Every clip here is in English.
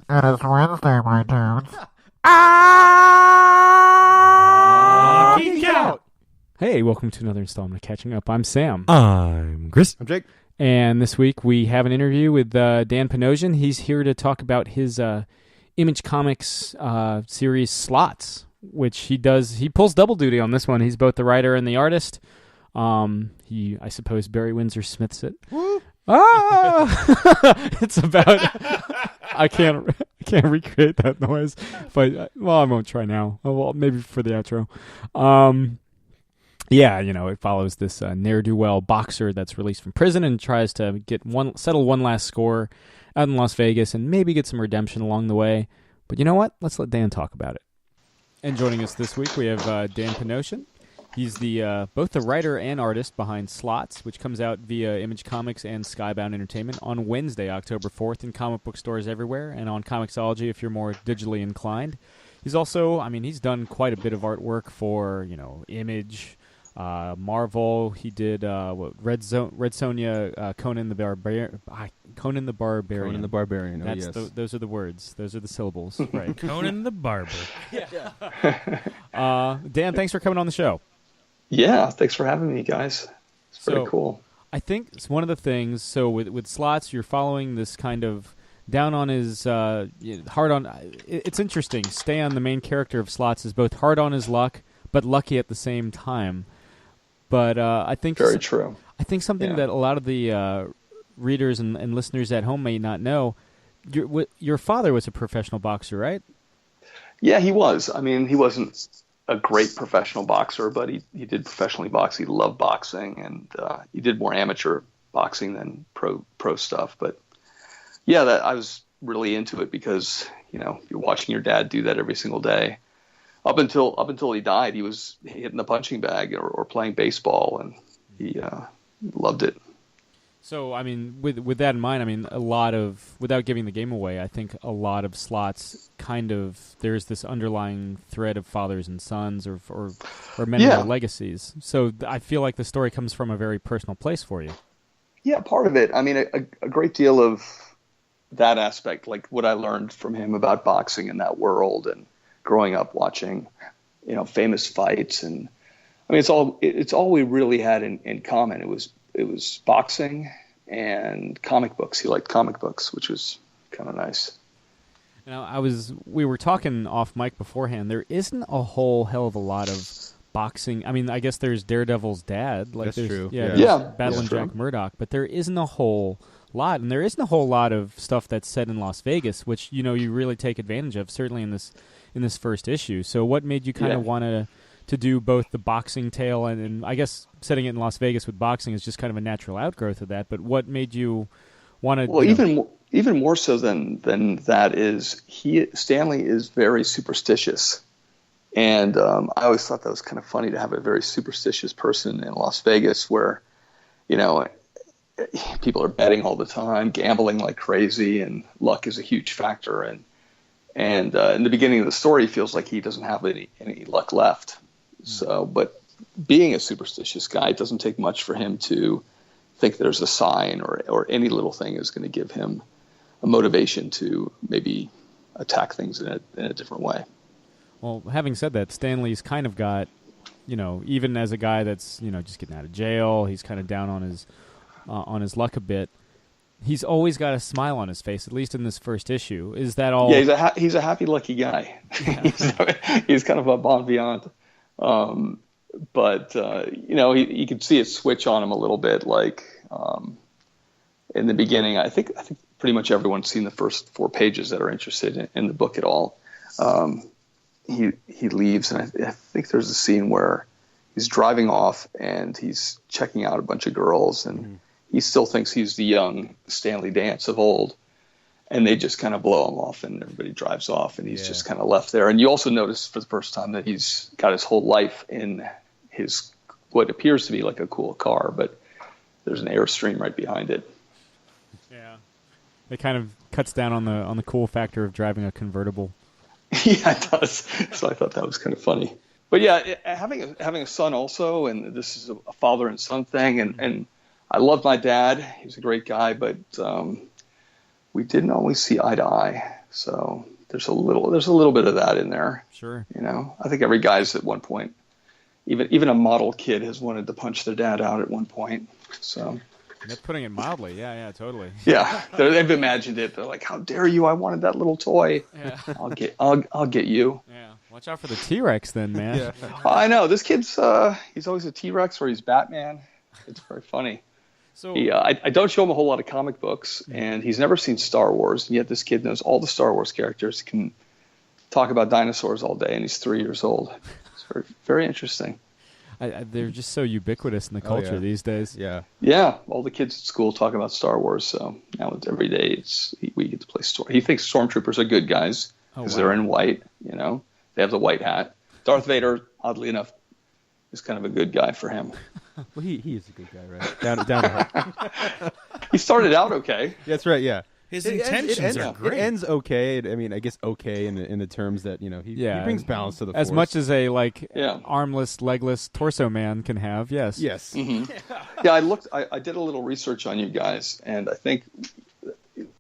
It is Wednesday, my dudes. Geek out! Hey, welcome to another installment of Catching Up. I'm Sam. I'm Chris. I'm Jake. And this week we have an interview with Dan Panosian. He's here to talk about his Image Comics series Slots, which he does. He pulls double duty on this one. He's both the writer and the artist. I suppose Barry Windsor Smiths it. Woo. It's about. I can't recreate that noise, but I won't try now. Well, maybe for the outro. Yeah, it follows this ne'er-do-well boxer that's released from prison and tries to settle one last score out in Las Vegas and maybe get some redemption along the way. But you know what? Let's let Dan talk about it. And joining us this week, we have Dan Panosian. He's both the writer and artist behind Slots, which comes out via Image Comics and Skybound Entertainment on Wednesday, October 4th, in comic book stores everywhere, and on Comixology if you're more digitally inclined. He's also, he's done quite a bit of artwork for, Image, Marvel. He did Red Sonja, Conan the Barbarian. Conan the Barbarian. Conan the Barbarian. Oh, That's yes. Those are the words. Those are the syllables. Right. Conan the Barber. Dan, thanks for coming on the show. Yeah, thanks for having me, guys. It's pretty cool. I think it's one of the things. So with Slots, you're following this kind of down on his hard on. It's interesting. Stan, the main character of Slots, is both hard on his luck but lucky at the same time. But I think very true. I think something that a lot of the readers and listeners at home may not know. Your father was a professional boxer, right? Yeah, he was. He wasn't a great professional boxer, but he did professionally box. He loved boxing, and he did more amateur boxing than pro stuff. But yeah, I was really into it because you're watching your dad do that every single day. Up until he died, he was hitting the punching bag or playing baseball, and he loved it. So, with that in mind, a lot of, without giving the game away, I think a lot of Slots there's this underlying thread of fathers and sons or men and their legacies. So I feel like the story comes from a very personal place for you. Yeah, part of it. A great deal of that aspect, like what I learned from him about boxing in that world and growing up watching, famous fights. And it's all we really had in common. It was boxing and comic books. He liked comic books, which was kind of nice. Now, we were talking off mic beforehand. There isn't a whole hell of a lot of boxing. I guess there's Daredevil's dad. That's true. Yeah, battling Jack Murdoch. But there isn't a whole lot, and there isn't a whole lot of stuff that's set in Las Vegas, which you really take advantage of. Certainly in this first issue. So, what made you kind of want to do both the boxing tale and I guess setting it in Las Vegas with boxing is just kind of a natural outgrowth of that. But what made you want to? Well, even more so than that is Stanley is very superstitious, and I always thought that was kind of funny to have a very superstitious person in Las Vegas, where people are betting all the time, gambling like crazy, and luck is a huge factor. And in the beginning of the story, it feels like he doesn't have any luck left. So, but being a superstitious guy, it doesn't take much for him to think there's a sign or any little thing is going to give him a motivation to maybe attack things in a different way. Well, having said that, Stanley's kind of got, even as a guy that's, just getting out of jail, he's kind of down on his luck a bit. He's always got a smile on his face, at least in this first issue. Is that all? Yeah, he's a happy, lucky guy. Yeah. he's kind of a bon vivant. But you could see it switch on him a little bit. Like in the beginning, I think pretty much everyone's seen the first 4 pages that are interested in the book at all. He leaves, and I think there's a scene where he's driving off and he's checking out a bunch of girls, and he still thinks he's the young Stanley Dance of old. And they just kind of blow him off, and everybody drives off, and he's just kind of left there. And you also notice for the first time that he's got his whole life in his what appears to be like a cool car, but there's an Airstream right behind it. Yeah, it kind of cuts down on the cool factor of driving a convertible. Yeah, it does. So I thought that was kind of funny. But yeah, having a son also, and this is a father and son thing, and I love my dad. He was a great guy, but we didn't always see eye to eye. So there's a little bit of that in there. Sure. I think every guy's at one point, even a model kid has wanted to punch their dad out at one point. So That's putting it mildly. Yeah, totally. yeah, they've imagined it. They're like, "How dare you? I wanted that little toy. Yeah. I'll get you." Yeah. Watch out for the T-Rex then, man. Yeah. I know this kid's he's always a T-Rex or he's Batman. It's very funny. So I don't show him a whole lot of comic books, and he's never seen Star Wars, and yet this kid knows all the Star Wars characters, can talk about dinosaurs all day, and he's 3 years old. It's very, very interesting. they're just so ubiquitous in the culture these days. Yeah. Yeah, all the kids at school talk about Star Wars, so now it's every day we get to play Storm. He thinks Stormtroopers are good guys because they're in white, They have the white hat. Darth Vader, oddly enough, is kind of a good guy for him. Well, he is a good guy, right? Down to heart. He started out okay. That's right. Yeah. His intentions are great. It ends okay. I mean, I guess okay in the terms that he brings balance to the as Force. much as a armless, legless torso man can have. Yes. Yes. Mm-hmm. I did a little research on you guys, and I think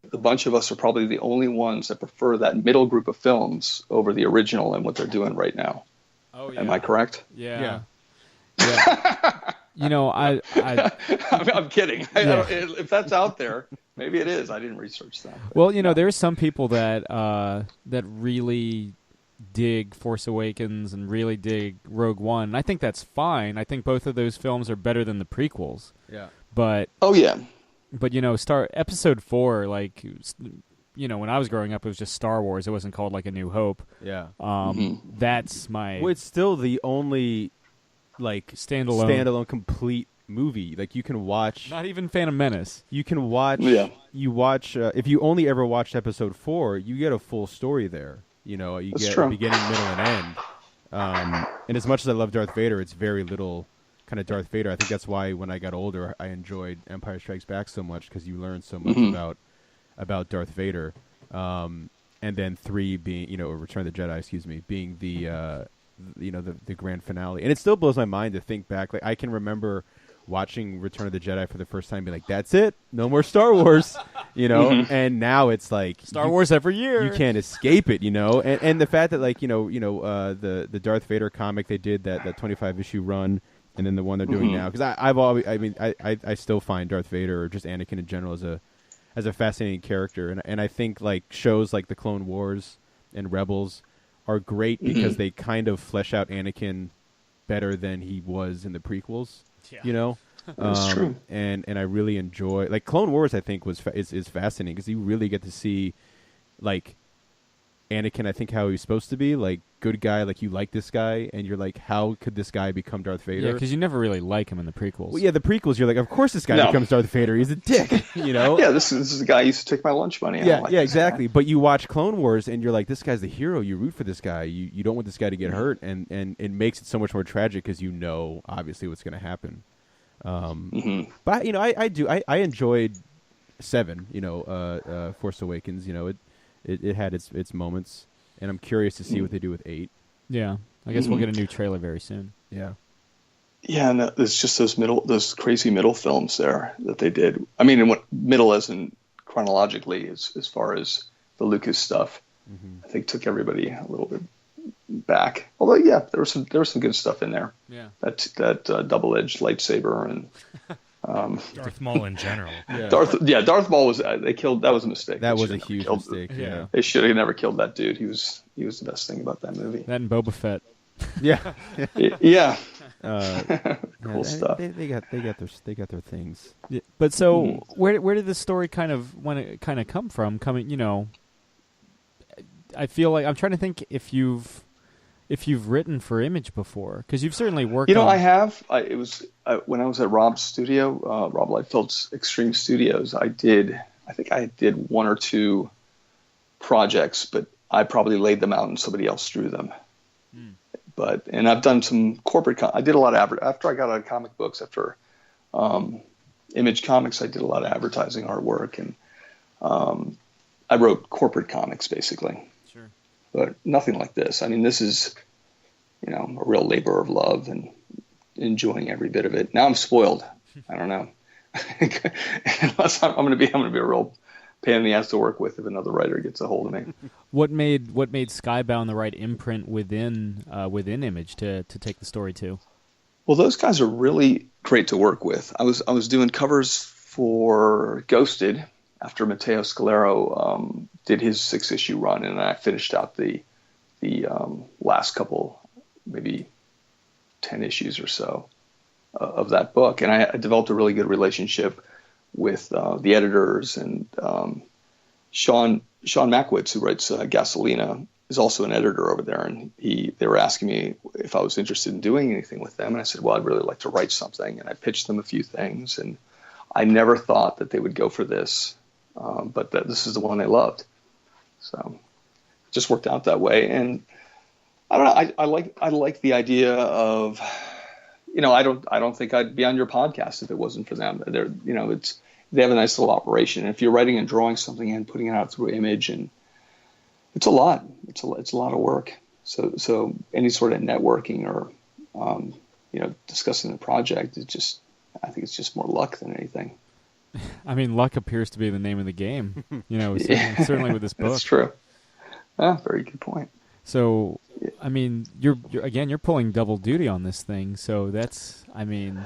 the bunch of us are probably the only ones that prefer that middle group of films over the original and what they're doing right now. Oh yeah. Am I correct? Yeah. I'm kidding. If that's out there, maybe it is. I didn't research that. Well, there's some people that really dig Force Awakens and really dig Rogue One. I think that's fine. I think both of those films are better than the prequels. Yeah. But Episode 4, when I was growing up, it was just Star Wars. It wasn't called A New Hope. Yeah. That's my. Well, it's still the only standalone complete movie. You can watch. Not even Phantom Menace. You can watch. Yeah. You watch. If you only ever watched Episode 4, you get a full story there. You That's get true. a beginning, middle, and end. And as much as I love Darth Vader, it's very little kind of Darth Vader. I think that's why when I got older, I enjoyed Empire Strikes Back so much, because you learn so much about Darth Vader. And then 3 being, or Return of the Jedi, being the the grand finale. And it still blows my mind to think back. I can remember watching Return of the Jedi for the first time, being like, "That's it, no more Star Wars," And now it's Star Wars every year. You can't escape it, And the fact that the Darth Vader comic they did that 25-issue run, and then the one they're doing now, because I still find Darth Vader, or just Anakin in general, as a fascinating character, and I think shows like the Clone Wars and Rebels are great because they kind of flesh out Anakin better than he was in the prequels. That's true. And I really enjoy Clone Wars. I think is fascinating because you really get to see Anakin. I think how he's supposed to be, good guy. You like this guy, and you're like, how could this guy become Darth Vader? Yeah, because you never really like him in the prequels. Well, yeah, the prequels, you're like, of course this guy becomes Darth Vader. He's a dick, Yeah, this is the guy who used to take my lunch money. Yeah, exactly. But you watch Clone Wars, and you're like, this guy's the hero. You root for this guy. You don't want this guy to get hurt, and it makes it so much more tragic because obviously what's going to happen. But I enjoyed 7. Force Awakens. It had its moments, and I'm curious to see what they do with 8. Yeah, I guess we'll get a new trailer very soon. Yeah. Yeah, and it's just those crazy middle films there that they did. I mean, middle as in chronologically, as far as the Lucas stuff, I think took everybody a little bit back. Although, yeah, there was some good stuff in there. Yeah. That double-edged lightsaber and Darth Maul in general. Yeah. Darth Maul was they killed. That was a mistake. That They was a should have never huge killed- mistake. Yeah. They should have never killed that dude. He was the best thing about that movie. That and Boba Fett. Yeah. Yeah. Cool stuff. They got their things. Yeah, but so where did this story kind of come from? I feel like I'm trying to think if you've written for Image before, because you've certainly worked. I have. It was when I was at Rob's studio, Rob Lightfeld's Extreme Studios. I think I did 1 or 2 projects, but I probably laid them out and somebody else drew them. And I've done some corporate. I did a lot of after I got out of comic books. After Image Comics, I did a lot of advertising artwork, and I wrote corporate comics basically. Sure. But nothing like this. I mean, this is, a real labor of love and enjoying every bit of it. Now I'm spoiled. I don't know. Unless I'm going to be a real pain in the ass to work with if another writer gets a hold of me. What made Skybound the right imprint within Image to take the story to? Well, those guys are really great to work with. I was doing covers for Ghosted after Matteo Scalero did his 6-issue run, and I finished out the last couple, maybe 10 issues or so of that book. And I developed a really good relationship with the editors, and Sean Mackwitz, who writes Gasolina, is also an editor over there, and they were asking me if I was interested in doing anything with them, and I said, well, I'd really like to write something, and I pitched them a few things, and I never thought that they would go for this, but that this is the one they loved. So it just worked out that way, and I don't know. I like the idea of, I don't think I'd be on your podcast if it wasn't for them. They have a nice little operation. And if you're writing and drawing something and putting it out through Image, and it's a lot. It's a lot of work. So any sort of networking or discussing the project, I think it's just more luck than anything. I mean, luck appears to be the name of the game. Certainly with this book. That's true. Very good point. So, I mean, you're pulling double duty on this thing. So that's, labor.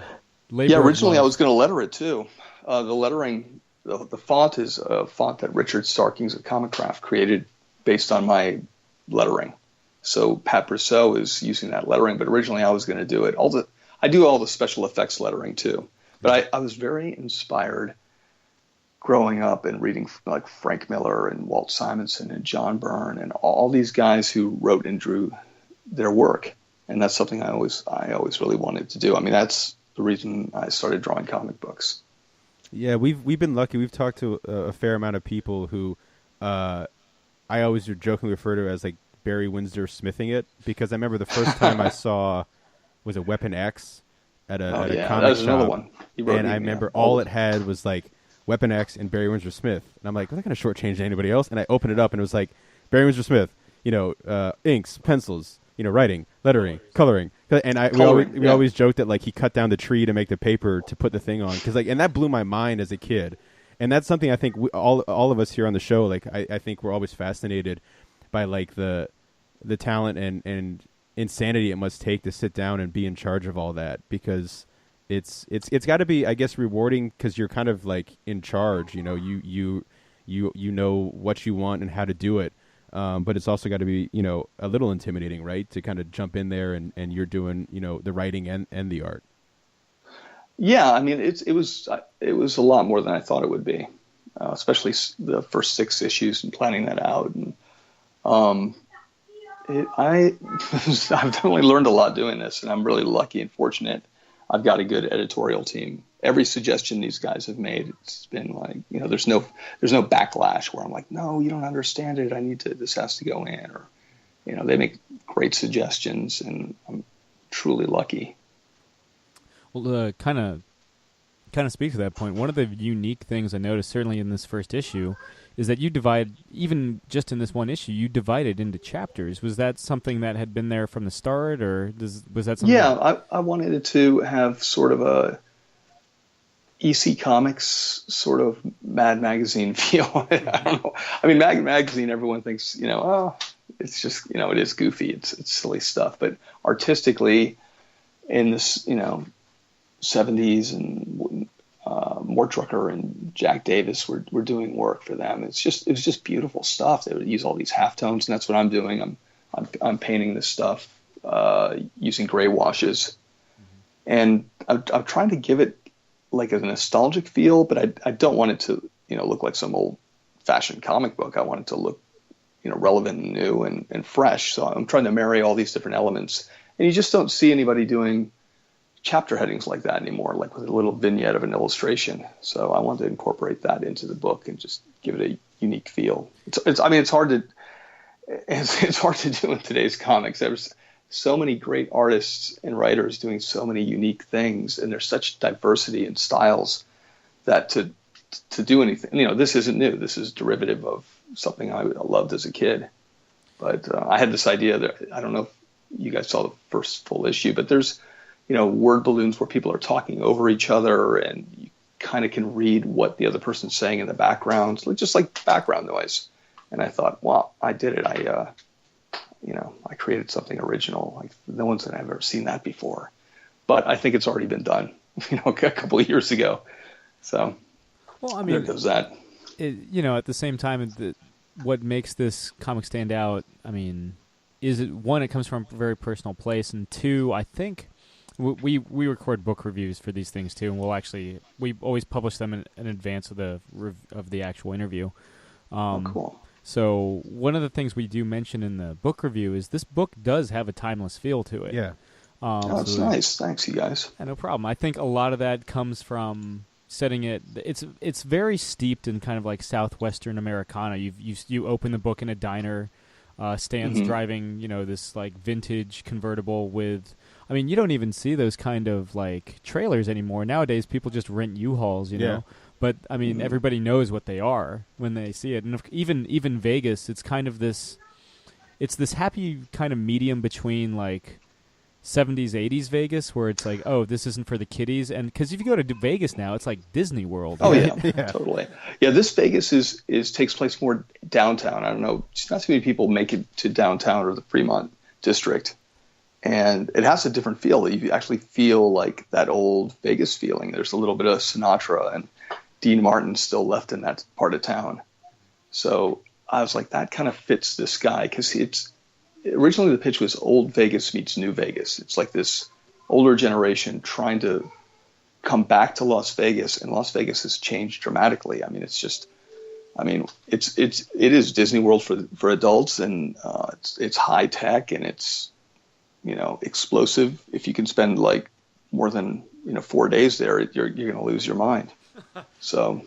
Yeah, originally I was going to letter it too. The lettering, the font is a font that Richard Starkings of Comicraft created based on my lettering. So Pat Brousseau is using that lettering, but originally I was going to do it. I do all the special effects lettering too. But I was very inspired growing up and reading like Frank Miller and Walt Simonson and John Byrne and all these guys who wrote and drew their work. And that's something I always really wanted to do. I mean, that's the reason I started drawing comic books. Yeah, we've been lucky. We've talked to a fair amount of people who I always jokingly refer to as like Barry Windsor smithing it, because I remember the first time I saw was a Weapon X at a comic that was shop, another one. And I remember all it had was like Weapon X and Barry Windsor Smith, and I'm like, well, they're not going to shortchange anybody else. And I opened it up, and it was like Barry Windsor Smith, inks, pencils, writing, lettering, coloring. And we always joked that like he cut down the tree to make the paper to put the thing on, because and that blew my mind as a kid. And that's something I think all of us here on the show, like I think we're always fascinated by like the talent and insanity it must take to sit down and be in charge of all that, because it's got to be, I guess, rewarding because you're kind of like in charge. You know what you want and how to do it. But it's also got to be, a little intimidating, right? To kind of jump in there and you're doing, the writing and the art. Yeah, I mean, it was a lot more than I thought it would be, especially the first 6 issues and planning that out. And I've definitely learned a lot doing this, and I'm really lucky and fortunate. I've got a good editorial team. Every suggestion these guys have made, it's been like, there's no backlash where I'm like, no, you don't understand it. This has to go in, or, they make great suggestions, and I'm truly lucky. Well, kind of speak to that point. One of the unique things I noticed, certainly in this first issue, is that you divide, even just in this one issue, you divide it into chapters. Was that something that had been there from the start, or was that something? Yeah, I wanted it to have sort of a EC Comics sort of Mad Magazine feel. I don't know. I mean, Mad Magazine, everyone thinks, it's just, it is goofy. It's silly stuff. But artistically, in this, 70s, and Mort Drucker and Jack Davis were doing work for them. It was just beautiful stuff. They would use all these halftones, and that's what I'm doing. I'm painting this stuff using gray washes, and I'm trying to give it like a nostalgic feel, but I don't want it to look like some old fashioned comic book. I want it to look relevant and new and fresh. So I'm trying to marry all these different elements, and you just don't see anybody doing chapter headings like that anymore, like with a little vignette of an illustration. So I wanted to incorporate that into the book and just give it a unique feel. It's hard to do in today's comics. There's so many great artists and writers doing so many unique things, and there's such diversity in styles that to do anything, this isn't new. This is derivative of something I loved as a kid. But I had this idea that, I don't know if you guys saw the first full issue, but there's word balloons where people are talking over each other, and kind of can read what the other person's saying in the background, just like background noise. And I thought, wow, I did it. I created something original. Like no one's ever seen that before. But I think it's already been done, a couple of years ago. So, well, I there mean, goes that. At the same time, what makes this comic stand out, I mean, is it one, it comes from a very personal place, and two, I think we record book reviews for these things too, and we always publish them in advance of the actual interview. Cool. So one of the things we do mention in the book review is this book does have a timeless feel to it. Yeah. That's nice. Thanks, you guys. Yeah, no problem. I think a lot of that comes from setting it. It's very steeped in kind of like Southwestern Americana. You open the book in a diner. Stan's driving, this like vintage convertible with. I mean, you don't even see those kind of like trailers anymore. Nowadays, people just rent U-Hauls, know. But I mean, everybody knows what they are when they see it. And even Vegas, it's kind of this. It's this happy kind of medium between like 70s, 80s Vegas, where it's like, oh, this isn't for the kiddies, and because if you go to Vegas now, it's like Disney World. Oh yeah, totally. Yeah, this Vegas is takes place more downtown. I don't know, not too many people make it to downtown or the Fremont district, and it has a different feel. You actually feel like that old Vegas feeling. There's a little bit of Sinatra and Dean Martin still left in that part of town. So I was like, that kind of fits this guy because it's. Originally, the pitch was old Vegas meets new Vegas. It's like this older generation trying to come back to Las Vegas, and Las Vegas has changed dramatically. I mean, it is Disney World for adults, and it's high tech, and it's explosive. If you can spend like more than 4 days there, you're going to lose your mind. So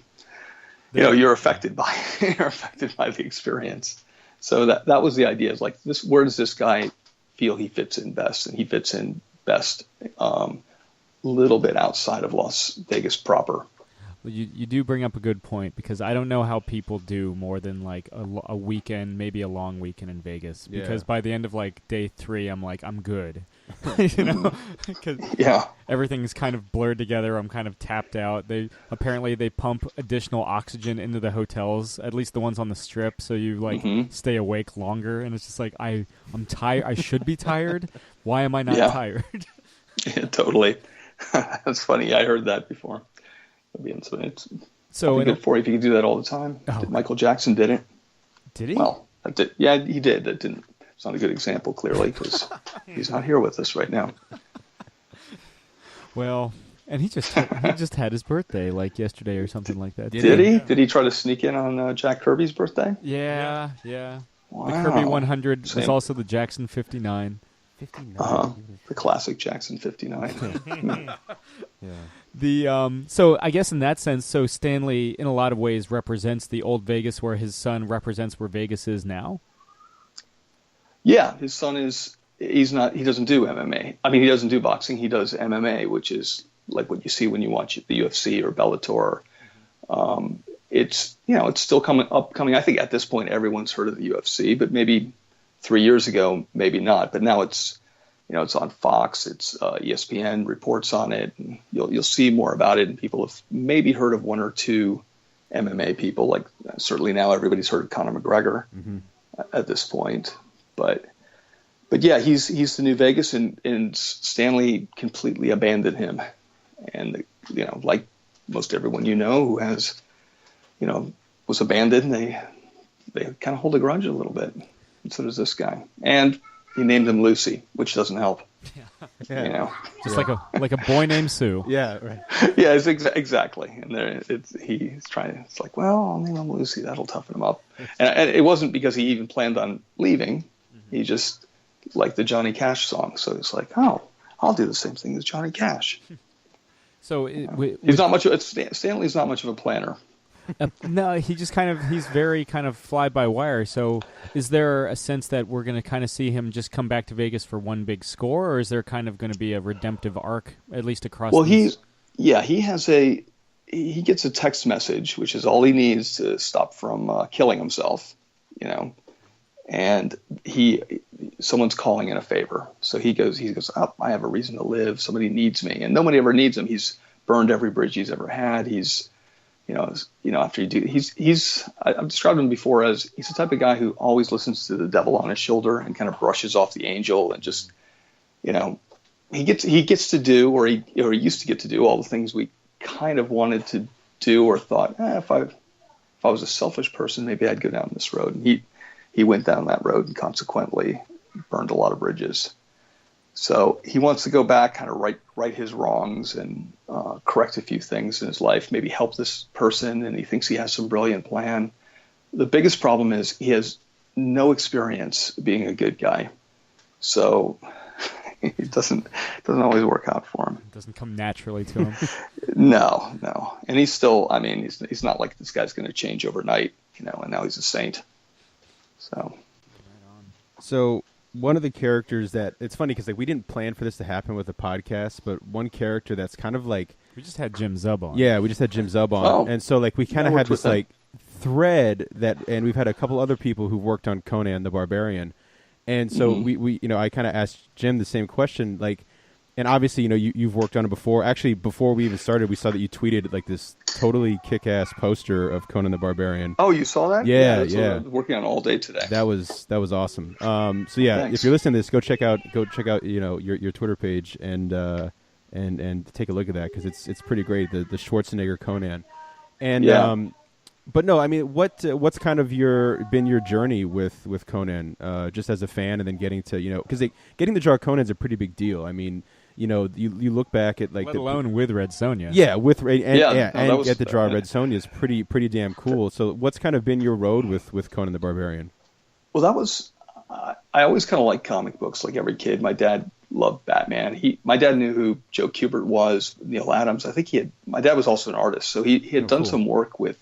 you're affected by the experience. So that was the idea. Is like this. Where does this guy feel he fits in best? And he fits in best a little bit outside of Las Vegas proper. Well, you do bring up a good point, because I don't know how people do more than like a weekend, maybe a long weekend in Vegas. Because by the end of like day 3, I'm like, I'm good. Because everything's kind of blurred together. I'm kind of tapped out. They pump additional oxygen into the hotels, at least the ones on the Strip, so you like stay awake longer. And it's just like I'm tired. I should be tired. Why am I not tired? Yeah, totally. That's funny. I heard that before. It's good for you if you could do that all the time. Oh. Michael Jackson did it. Did he? Well, he did. That didn't. It's not a good example, clearly, because he's not here with us right now. Well, and he just had his birthday like yesterday or something like that. Did he? Did he try to sneak in on Jack Kirby's birthday? Yeah. Wow. The Kirby 100 was also the Jackson 59. 59. The classic Jackson 59. Yeah. So I guess in that sense, so Stanley in a lot of ways represents the old Vegas, where his son represents where Vegas is now. Yeah, his son he doesn't do MMA. I mean, he doesn't do boxing. He does MMA, which is like what you see when you watch the UFC or Bellator. It's still upcoming. I think at this point everyone's heard of the UFC, but maybe 3 years ago, maybe not. But now it's on Fox. It's ESPN reports on it. And you'll see more about it, and people have maybe heard of one or two MMA people. Like certainly now everybody's heard of Conor McGregor at this point. But yeah, he's the new Vegas, and Stanley completely abandoned him. And like most everyone who has was abandoned, they kind of hold a grudge a little bit. And so does this guy. And he named him Lucy, which doesn't help. Just like a boy named Sue. Yeah, right. Yeah, exactly. And he's trying. It's like, well, I'll name him Lucy. That'll toughen him up. And it wasn't because he even planned on leaving. He just liked the Johnny Cash song, so it's like, oh, I'll do the same thing as Johnny Cash. So he's not much. Stanley's not much of a planner. No, he's very kind of fly by wire. So is there a sense that we're going to kind of see him just come back to Vegas for one big score, or is there kind of going to be a redemptive arc, at least across? Well, he gets a text message, which is all he needs to stop from killing himself, and someone's calling in a favor. So he goes, oh, I have a reason to live. Somebody needs me, and nobody ever needs him. He's burned every bridge he's ever had. He's, after you do, I've described him before as he's the type of guy who always listens to the devil on his shoulder and kind of brushes off the angel and just, he gets to do, or he used to get to do all the things we kind of wanted to do or thought, if I was a selfish person, maybe I'd go down this road. And he went down that road and consequently burned a lot of bridges. So he wants to go back, kind of right his wrongs and correct a few things in his life, maybe help this person, and he thinks he has some brilliant plan. The biggest problem is he has no experience being a good guy. So it doesn't always work out for him. It doesn't come naturally to him. No. And he's still, he's not like this guy's going to change overnight, and now he's a saint. So one of the characters that, it's funny because we didn't plan for this to happen with the podcast, but one character that's kind of like, we just had Jim Zub on. Yeah, we just had Jim Zub on. Oh. And so we kind of had this thread that, and we've had a couple other people who've worked on Conan the Barbarian. And so we I kind of asked Jim the same question, and obviously, you've worked on it before. Actually, before we even started, we saw that you tweeted this totally kick-ass poster of Conan the Barbarian. Oh, you saw that? Yeah. That's what I was working on all day today. That was awesome. So yeah, Thanks. if you're listening to this, go check out your Twitter page and take a look at that because it's pretty great. The Schwarzenegger Conan, and yeah. But no, what's kind of been your journey with Conan, just as a fan, and then getting to because getting to draw Conan's a pretty big deal. You look back at let alone with Red Sonja. Yeah, with and was, get to draw Red Sonja is pretty damn cool. So what's kind of been your road with Conan the Barbarian? Well, that was I always kind of liked comic books like every kid. My dad loved Batman. My dad knew who Joe Kubert was, Neil Adams. I think my dad was also an artist, so he had done some work with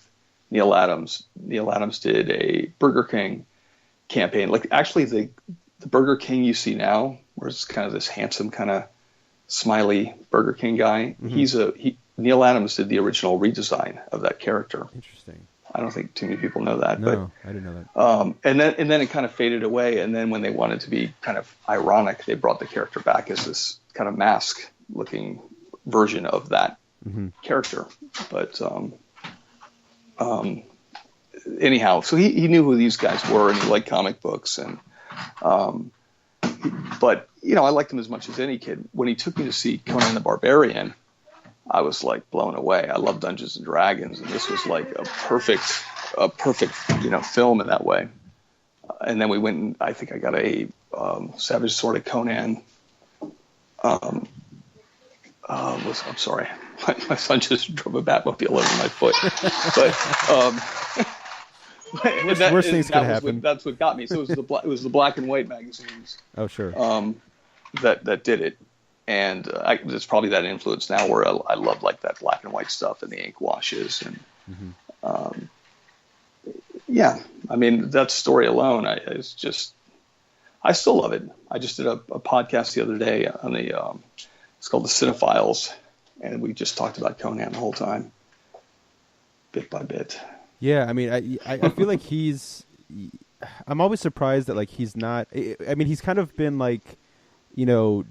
Neil Adams. Neil Adams did a Burger King campaign. Actually, the Burger King you see now, where it's kind of this handsome kind of smiley Burger King guy. Mm-hmm. Neil Adams did the original redesign of that character. Interesting. I don't think too many people know that. No, I didn't know that. And then it kind of faded away. And then when they wanted to be kind of ironic, they brought the character back as this kind of mask-looking version of that character. But anyhow, so he knew who these guys were, and he liked comic books. And but I liked him as much as any kid. When he took me to see Conan the Barbarian, I was blown away. I love Dungeons and Dragons, and this was a perfect film in that way. And then we went, and I think I got a Savage Sword of Conan. I'm sorry, my son just drove a Batmobile over my foot. But worst things could happen. That's what got me. So it was the black and white magazines. Oh sure. That did it. And it's probably that influence now where I love that black and white stuff and the ink washes and that story alone I still love it. I just did a podcast the other day on it's called The Cinephiles, and we just talked about Conan the whole time, bit by bit. Yeah, I feel like I'm always surprised that he's not. He's kind of been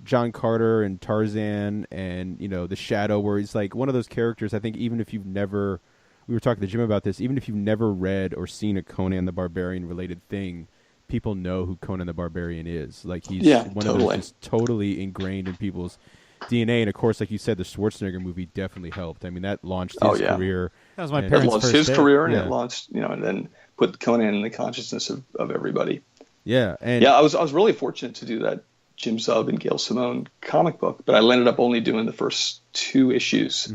John Carter and Tarzan and, The Shadow, where he's one of those characters. I think even if we were talking to Jim about this, even if you've never read or seen a Conan the Barbarian related thing, people know who Conan the Barbarian is. He's one of those just totally ingrained in people's DNA. And of course, like you said, the Schwarzenegger movie definitely helped. That launched his career. That was my parents' It launched first his day. career, and it launched, and then put Conan in the consciousness of everybody. Yeah. And I was really fortunate to do that Jim Zub and Gail Simone comic book, but I ended up only doing the first 2 issues,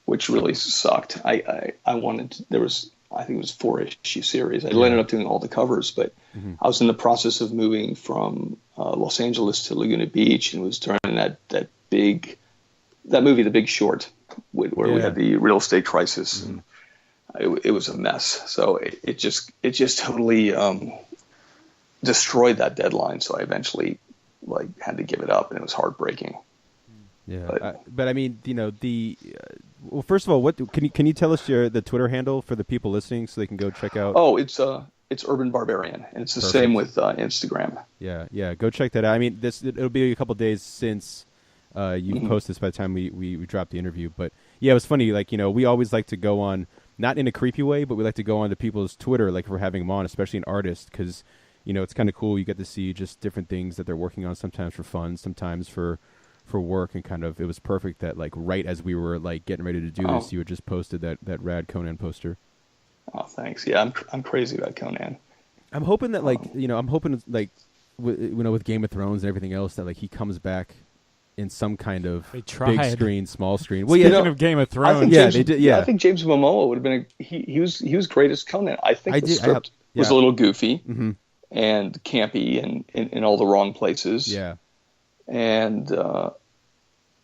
which really sucked. I think it was 4-issue series. I ended up doing all the covers, but I was in the process of moving from Los Angeles to Laguna Beach, and it was during that movie, The Big Short, where we had the real estate crisis, and it was a mess. So it just totally destroyed that deadline. So I eventually had to give it up, and it was heartbreaking. Yeah, but well, first of all, what can you tell us the Twitter handle for the people listening so they can go check out? Oh, it's Urban Barbarian, and it's the same with Instagram. Yeah, go check that out. It'll be a couple days since you post this by the time we drop the interview, but Yeah, it was funny. Like, we always like to go on, not in a creepy way, but we like to go on to people's Twitter, like if we're having them on, especially an artist, because, it's kind of cool. You get to see just different things that they're working on, sometimes for fun, sometimes for work, and kind of, it was perfect that, like, right as we were, like, getting ready to do this, you had just posted that rad Conan poster. Oh, thanks. Yeah, I'm crazy about Conan. I'm hoping that, like, with Game of Thrones and everything else, that, like, he comes back in some kind of big screen, small screen. Well, speaking of Game of Thrones, they did. Yeah, I think James Momoa would have been. He was great as Conan. I think the script was a little goofy and campy and in all the wrong places. Yeah, and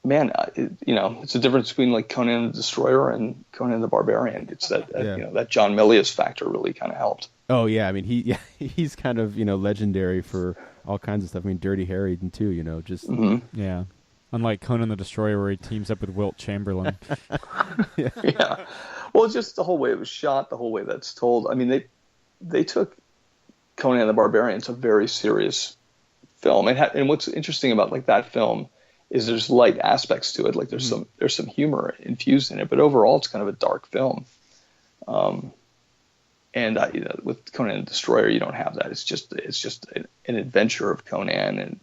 man, it's a difference between like Conan the Destroyer and Conan the Barbarian. It's that John Milius factor really kind of helped. Oh yeah, I mean he's kind of legendary for all kinds of stuff. I mean, Dirty Harry too. yeah. Unlike Conan the Destroyer, where he teams up with Wilt Chamberlain. Yeah. Well, it's just the whole way it was shot, the whole way that's told. I mean, they took Conan the Barbarian. It's a very serious film, and what's interesting about like that film is there's light aspects to it. Like there's some humor infused in it, but overall it's kind of a dark film. And with Conan the Destroyer, you don't have that. It's just an adventure of Conan, and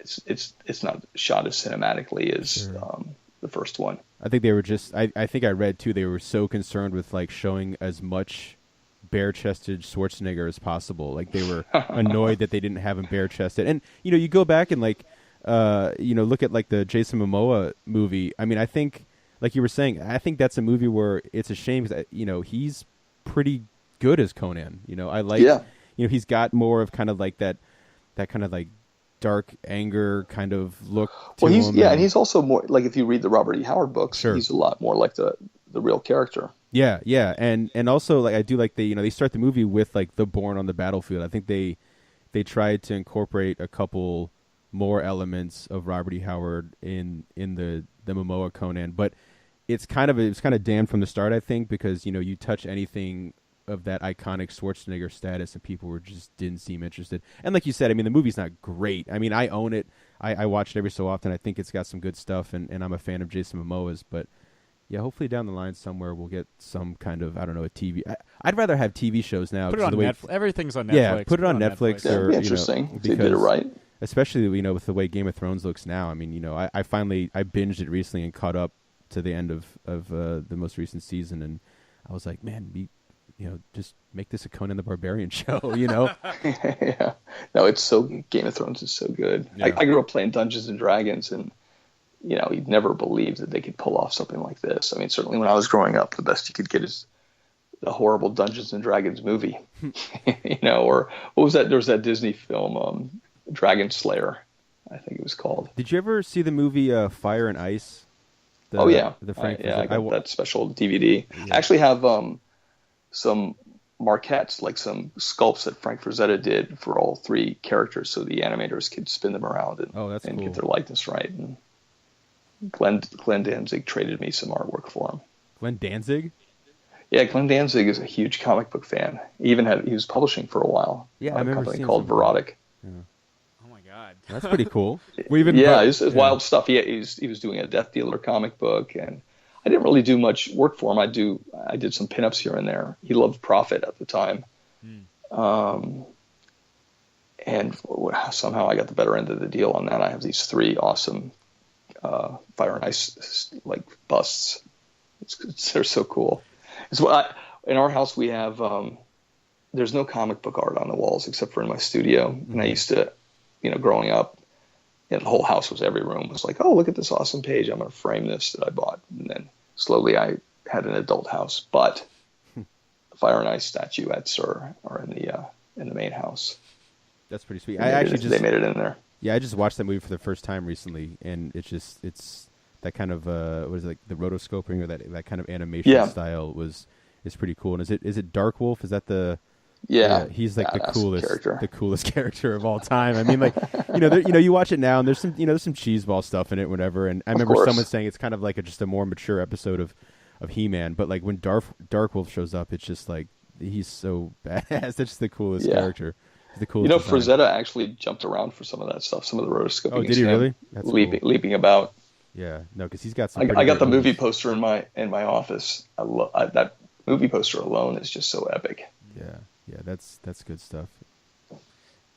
it's not shot as cinematically as the first one. I think they were just. I think I read too. They were so concerned with like showing as much bare-chested Schwarzenegger as possible. Like they were annoyed that they didn't have him bare-chested. And you go back and like look at like the Jason Momoa movie. I mean, I think like you were saying, I think that's a movie where it's a shame because he's pretty good as Conan. I like he's got more of kind of like that kind of like dark anger kind of look to him. And he's also more like, if you read the Robert E. Howard books, he's a lot more like the real character. Yeah, and also like I do like they start the movie with like the Born on the Battlefield. I think they tried to incorporate a couple more elements of Robert E. Howard in the Momoa Conan, but it's kind of damned from the start, I think, because you touch anything of that iconic Schwarzenegger status and people didn't seem interested. And like you said, I mean, the movie's not great. I mean, I own it. I watch it every so often. I think it's got some good stuff, and I'm a fan of Jason Momoa's, but yeah, hopefully down the line somewhere we'll get some kind of, I don't know, a TV. I'd rather have TV shows now. Put it on Netflix. Everything's on Netflix. Yeah, put it on Netflix. That'd be interesting if they did it right. Especially, with the way Game of Thrones looks now. I mean, I finally binged it recently and caught up to the end of the most recent season, and I was like, man, just make this a Conan the Barbarian show, Yeah. No, it's so, Game of Thrones is so good. Yeah. I grew up playing Dungeons and Dragons, and you'd never believe that they could pull off something like this. I mean, certainly when I was growing up, the best you could get is the horrible Dungeons and Dragons movie, or what was that? There was that Disney film, Dragon Slayer, I think it was called. Did you ever see the movie Fire and Ice? The Frank. I got that special DVD. Yeah. I actually have some marquettes, like some sculpts that Frank Frazetta did for all three characters, so the animators could spin them around and cool. Get their likeness right. And Glenn Danzig traded me some artwork for him. Glenn Danzig? Yeah, Glenn Danzig is a huge comic book fan. He was publishing for a while. Yeah, I remember a company called Verotic. Yeah. Oh my God, that's pretty cool. It's wild stuff. He was doing a Death Dealer comic book, and I didn't really do much work for him. I did some pinups here and there. He loved Prophet at the time, and somehow I got the better end of the deal on that. I have these three awesome Fire and Ice like busts. They're so cool. In our house we have. There's no comic book art on the walls except for in my studio, and I used to, growing up. The whole house every room was like, oh, look at this awesome page. I'm going to frame this that I bought. And then slowly I had an adult house. But the Fire and Ice statuettes are in the main hout. That's pretty sweet. They made it in there. Yeah, I just watched that movie for the first time recently, and it's that kind of what is it, like the rotoscoping or that kind of animation style is pretty cool. And is it Dark Wolf? Is that the he's like the coolest character of all time. I mean, like, you watch it now and there's some cheeseball stuff in it, whatever. And I remember someone saying it's kind of like just a more mature episode of He-Man. But like when Dark Wolf shows up, it's just like he's so badass. That's just the coolest character. He's the coolest. Frazetta actually jumped around for some of that stuff. Some of the rotoscoping. Oh, did he really? That's leaping about. Yeah, no, because he's got some. I pretty got the great movie movies. poster in my office. That movie poster alone is just so epic. Yeah, that's good stuff.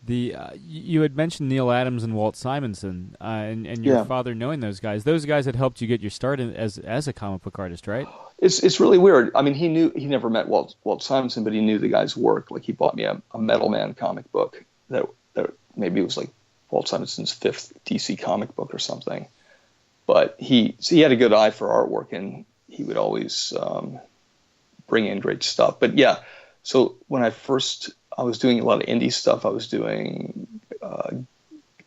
You had mentioned Neil Adams and Walt Simonson, and your father knowing those guys. Those guys had helped you get your start as a comic book artist, right? It's really weird. I mean, he never met Walt Simonson, but he knew the guy's work. Like he bought me a Metal Man comic book that maybe it was like Walt Simonson's 5th DC comic book or something. But he had a good eye for artwork, and he would always bring in great stuff. But yeah, so when I was doing a lot of indie stuff. I was doing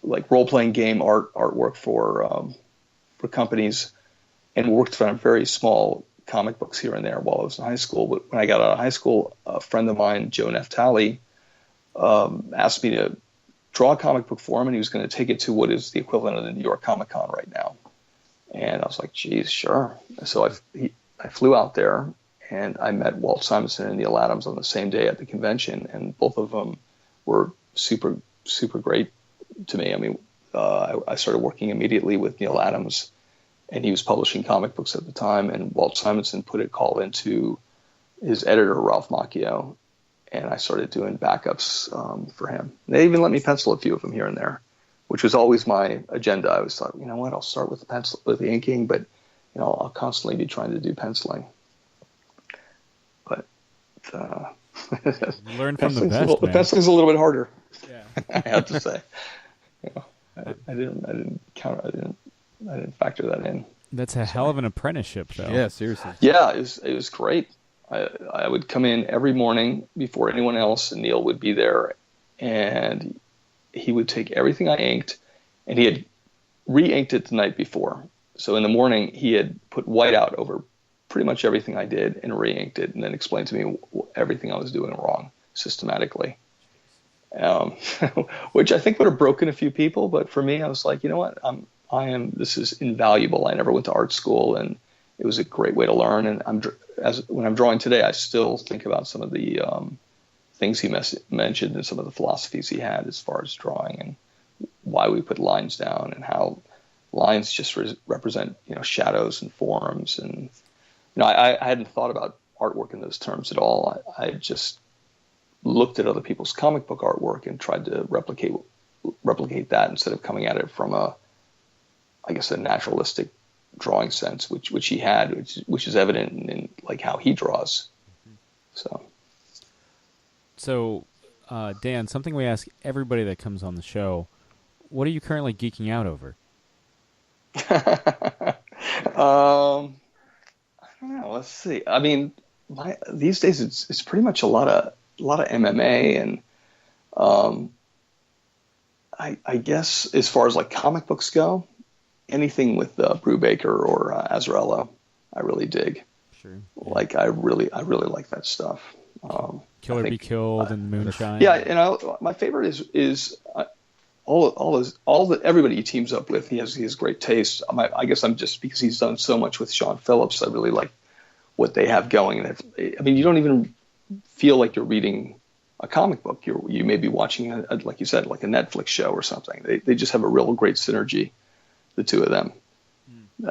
like role-playing game artwork for companies, and worked on very small comic books here and there while I was in high school. But when I got out of high school, a friend of mine, Joe Neftali, asked me to draw a comic book for him, and he was going to take it to what is the equivalent of the New York Comic Con right now. And I was like, geez, sure. So I flew out there, and I met Walt Simonson and Neil Adams on the same day at the convention, and both of them were super, super great to me. I mean, I started working immediately with Neil Adams, and he was publishing comic books at the time, and Walt Simonson put a call into his editor, Ralph Macchio, and I started doing backups for him. They even let me pencil a few of them here and there, which was always my agenda. I always thought, you know what, I'll start with the inking, but I'll constantly be trying to do penciling. But learn from the best. The penciling's a little bit harder. Yeah. I have to say. I didn't factor that in. That's a hell of an apprenticeship, though. Yeah, seriously. Yeah, it was great. I would come in every morning before anyone else, and Neil would be there, and he would take everything I inked, and he had re-inked it the night before. So in the morning, he had put white out over pretty much everything I did and re-inked it, and then explained to me everything I was doing wrong systematically. Which I think would have broken a few people, but for me, I was like, you know what, this is invaluable. I never went to art school, and it was a great way to learn. And when I'm drawing today, I still think about some of the things he mentioned and some of the philosophies he had as far as drawing and why we put lines down and how lines just represent shadows and forms. And I hadn't thought about artwork in those terms at all. I just looked at other people's comic book artwork and tried to replicate that instead of coming at it from a naturalistic drawing sense, which he had, which is evident in like how he draws. So, Dan, something we ask everybody that comes on the show: what are you currently geeking out over? I don't know. Let's see. I mean, these days it's pretty much a lot of MMA, and I guess as far as like comic books go, anything with Brubaker or Azzarello, I really dig. Sure. Yeah. Like I really like that stuff. Kill or Be Killed and Moonshine. Yeah, my favorite is everybody he teams up with. He has great taste. I guess I'm just because he's done so much with Sean Phillips. I really like what they have going. I mean, you don't even feel like you're reading a comic book. You may be watching like you said, like a Netflix show or something. They just have a real great synergy, the two of them.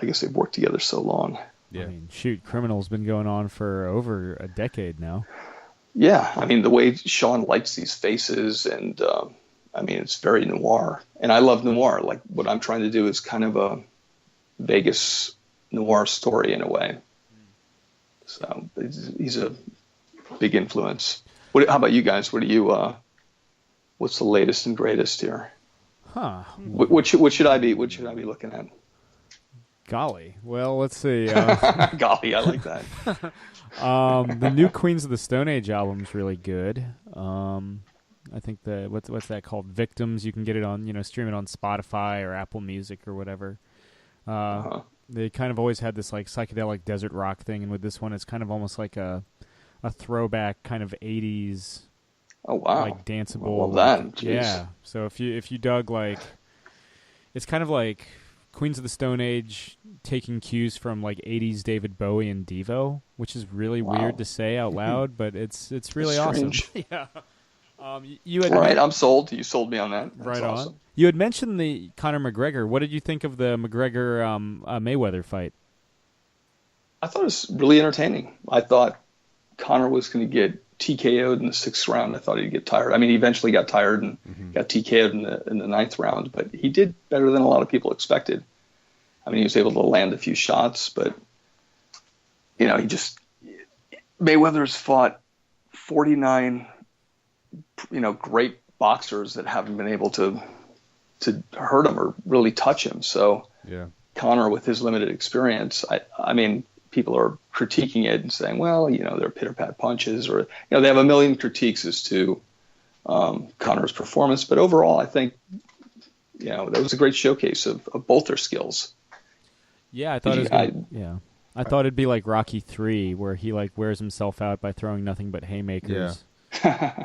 I guess they've worked together so long. Yeah. I mean, shoot, Criminal's been going on for over a decade now. Yeah, I mean, the way Sean lights these faces, and I mean, it's very noir. And I love noir. Like, what I'm trying to do is kind of a Vegas noir story in a way. So he's a big influence. How about you guys? What's the latest and greatest here? Huh. What should I be looking at? Golly. Well, let's see. Golly, I like that. The new Queens of the Stone Age album's really good. I think what's that called? Victims. You can get it on, stream it on Spotify or Apple Music or whatever. They kind of always had this like psychedelic desert rock thing, and with this one, it's kind of almost like a throwback kind of 80s. Oh wow! Like danceable. I love that. Jeez. Yeah. So if you dug like, it's kind of like Queens of the Stone Age taking cues from like 80s David Bowie and Devo, which is really weird to say out loud, but it's really awesome. Yeah. You had All right, I'm sold. You sold me on that. That's right awesome. on. You had mentioned the Conor McGregor. What did you think of the McGregor Mayweather fight? I thought it was really entertaining. I thought Conor was going to get TKO'd in the 6th round. I thought he'd get tired. I mean, he eventually got tired and got TKO'd in the 9th round, but he did better than a lot of people expected. I mean, he was able to land a few shots, but Mayweather's fought 49, great boxers that haven't been able to hurt him or really touch him. So Yeah. Conor, with his limited experience, I mean, people are critiquing it and saying, well, they're pitter-pat punches, or they have a million critiques as to Conor's performance. But overall, I think that was a great showcase of both their skills. Yeah, I thought I thought it'd be like Rocky 3, where he wears himself out by throwing nothing but haymakers. Yeah.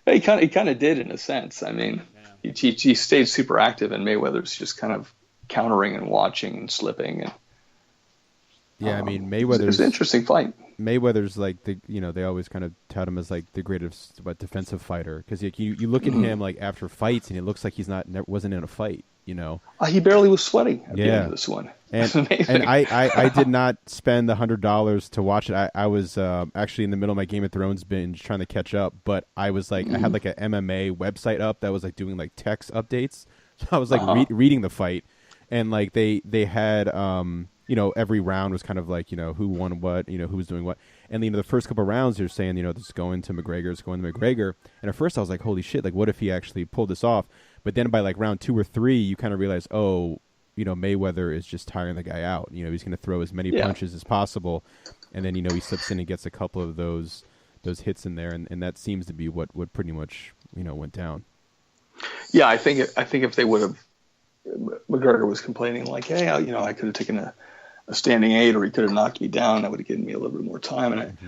He kind of did in a sense. I mean, he stayed super active, and Mayweather's just kind of countering and watching and slipping. And I mean, Mayweather's it's an interesting fight. Mayweather's like they always kind of tout him as like the greatest defensive fighter, because you look at him like after fights and it looks like he's wasn't in a fight. He barely was sweating at the end of this one. And I did not spend the $100 to watch it. I was actually in the middle of my Game of Thrones binge trying to catch up, but I was like I had like an MMA website up that was like doing like text updates, so I was like reading the fight, and like they had every round was kind of like who won what, who was doing what, and the first couple of rounds they're saying this is going to McGregor, it's going to McGregor, and at first I was like, holy shit, like what if he actually pulled this off? But then by like round 2 or 3, you kind of realize, Mayweather is just tiring the guy out. He's going to throw as many punches as possible, and then he slips in and gets a couple of those hits in there, and that seems to be what pretty much went down. Yeah, I think if they would have, McGregor was complaining like, hey, I could have taken a standing 8, or he could have knocked me down. That would have given me a little bit more time, and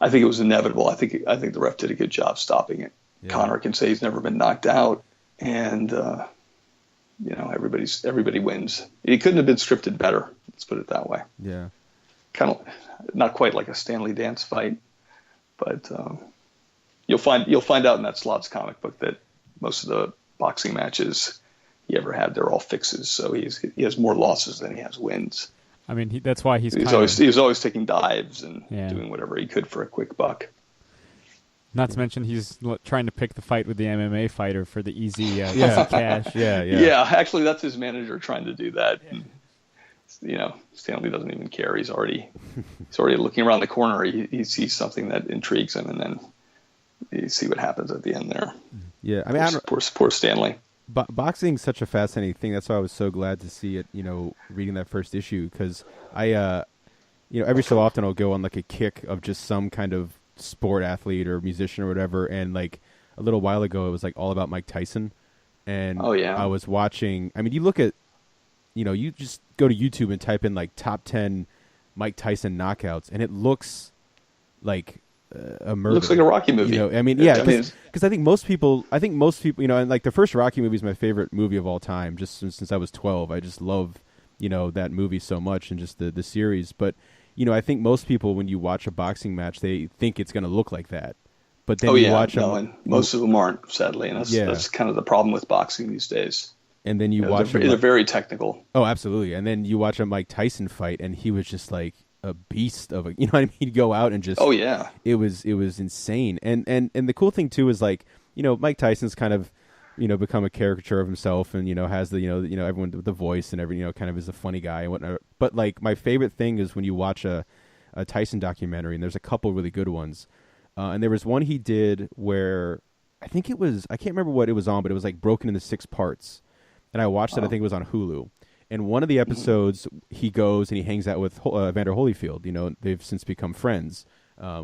I think it was inevitable. I think the ref did a good job stopping it. Yeah. Conor can say he's never been knocked out, and everybody wins. It couldn't have been scripted better. Let's put it that way. Yeah, kind of not quite like a Stanley Dance fight, but you'll find out in that Slots comic book that most of the boxing matches he ever had, they're all fixes. So he has more losses than he has wins. I mean, that's why he was always taking dives and doing whatever he could for a quick buck. Not to mention he's trying to pick the fight with the MMA fighter for the easy cash. Yeah, actually, that's his manager trying to do that. And, Stanley doesn't even care. He's already looking around the corner. He sees something that intrigues him, and then you see what happens at the end there. Yeah, I mean, poor Stanley. Boxing's such a fascinating thing. That's why I was so glad to see it. Reading that first issue, because I, every so often I'll go on like a kick of just some kind of sport athlete or musician or whatever, and like a little while ago it was like all about Mike Tyson, and I was watching. I mean, you look at, you just go to YouTube and type in like top 10 Mike Tyson knockouts, and it looks like a murder. It looks like a Rocky movie. I mean, because I think most people, and like the first Rocky movie is my favorite movie of all time. Just since I was 12, I just love that movie so much, and just the series, but. I think most people, when you watch a boxing match, they think it's going to look like that. But then you watch them. And most of them aren't, sadly. And that's kind of the problem with boxing these days. And then you watch them. They're very technical. Oh, absolutely. And then you watch a Mike Tyson fight, and he was just like a beast of a, what I mean? He'd go out and just. Oh, yeah. It was insane. And the cool thing, too, is like, Mike Tyson's kind of, become a caricature of himself, and has the everyone with the voice and every kind of is a funny guy and whatnot. But like my favorite thing is when you watch a Tyson documentary, and there's a couple really good ones. And there was one he did where I can't remember what it was on, but it was like broken into 6 parts. And I watched it. I think it was on Hulu. And one of the episodes, he goes and he hangs out with Evander Holyfield. They've since become friends,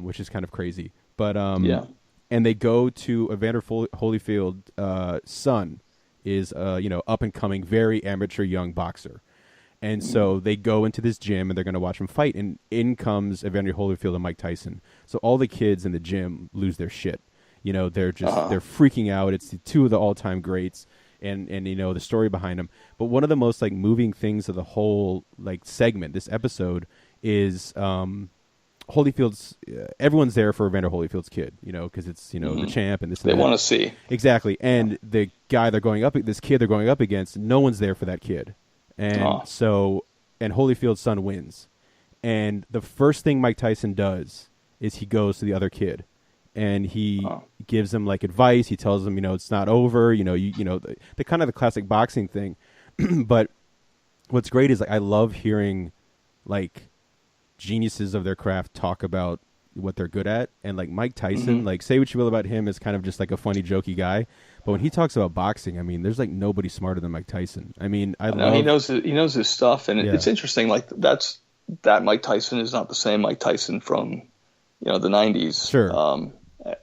which is kind of crazy. But and they go to Evander Holyfield's son is up and coming, very amateur young boxer, and so they go into this gym and they're going to watch him fight, and in comes Evander Holyfield and Mike Tyson. So all the kids in the gym lose their shit. They're just they're freaking out. It's the 2 of the all-time greats, and the story behind them. But one of the most like moving things of the whole like segment, this episode, is Holyfield's everyone's there for Evander Holyfield's kid, because it's the champ and this. And they that. want to see exactly, and the guy this kid they're going up against, no one's there for that kid, and and Holyfield's son wins, and the first thing Mike Tyson does is he goes to the other kid, and he gives him like advice. He tells him, it's not over. The kind of the classic boxing thing, but what's great is I love hearing like geniuses of their craft talk about what they're good at, and like Mike Tyson, like say what you will about him as kind of just like a funny jokey guy, but when he talks about boxing, I mean there's like nobody smarter than Mike Tyson. I mean he knows his stuff, and it's interesting, like that Mike Tyson is not the same Mike Tyson from the 90s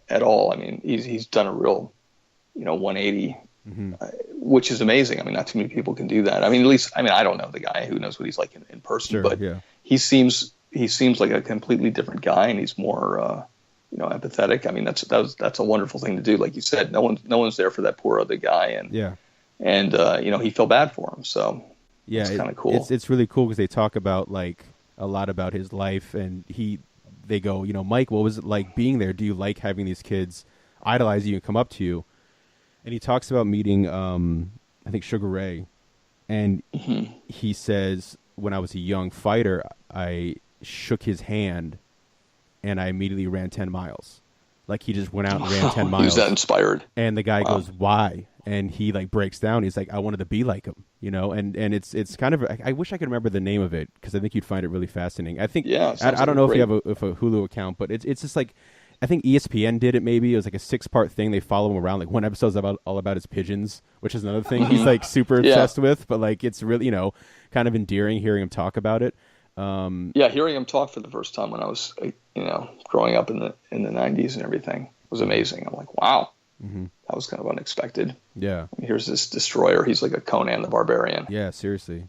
at all. I mean he's done a real 180, which is amazing. I mean not too many people can do that. I mean at least I don't know the guy, who knows what he's like in person, but he seems like a completely different guy, and he's more, empathetic. I mean, that's a wonderful thing to do. Like you said, no one's there for that poor other guy, and he felt bad for him. So it's kind of cool. It's really cool because they talk about like a lot about his life, and they go, Mike, what was it like being there? Do you like having these kids idolize you and come up to you? And he talks about meeting, I think Sugar Ray, and he says, when I was a young fighter, I shook his hand and I immediately ran 10 miles. Like he just went out and ran 10 miles. He was that inspired. And the guy goes, why? And he like breaks down. He's like, I wanted to be like him, and it's kind of, I wish I could remember the name of it because I think you'd find it really fascinating. I think, I don't know if you have a Hulu account, but it's just like, I think ESPN did it maybe. It was like a 6-part thing. They follow him around. Like one episode's all about his pigeons, which is another thing he's like super obsessed with, but like it's really, kind of endearing hearing him talk about it. Hearing him talk for the first time when I was, growing up in the 90s and everything was amazing. I'm like, wow, that was kind of unexpected. Yeah. Here's this destroyer. He's like a Conan the Barbarian. Yeah, seriously.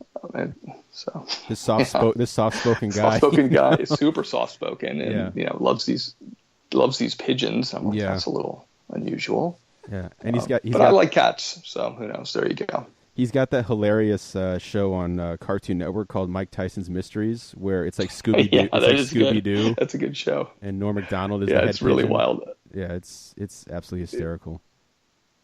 So this soft-spoken guy. Soft-spoken guy is super soft-spoken and loves these pigeons. I'm like, that's a little unusual. Yeah, and I like cats, so who knows? There you go. He's got that hilarious show on Cartoon Network called Mike Tyson's Mysteries, where it's like Scooby-Doo. Scooby-Doo. That's a good show. And Norm Macdonald is the head it's really pigeon. Wild. Yeah, it's absolutely hysterical.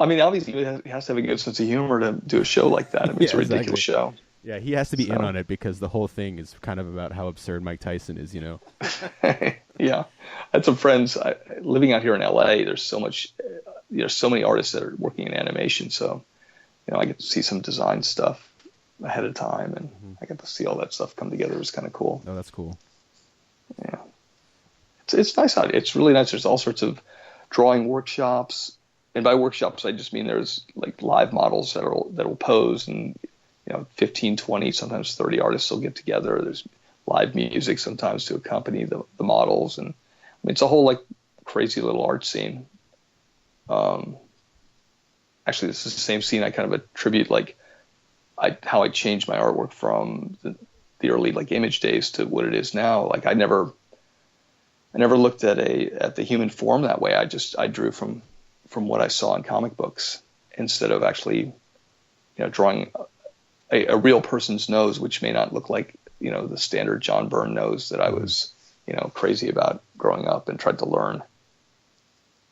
I mean, obviously, he has to have a good sense of humor to do a show like that. I mean, it's a ridiculous show. Yeah, he has to be in on it because the whole thing is kind of about how absurd Mike Tyson is, Yeah. I had some friends living out here in LA. There's so many artists that are working in animation, so I get to see some design stuff ahead of time, and I get to see all that stuff come together. It was kind of cool. Oh, that's cool. Yeah. It's nice out. It's really nice. There's all sorts of drawing workshops, and by workshops, I just mean there's like live models that will pose, and 15, 20, sometimes 30 artists will get together. There's live music sometimes to accompany the models, and I mean, it's a whole like crazy little art scene. Actually, this is the same scene I kind of attribute how I changed my artwork from the early like image days to what it is now. Like I never looked at the human form that way. I drew from what I saw in comic books instead of actually drawing a real person's nose, which may not look like the standard John Byrne nose that I was crazy about growing up and tried to learn.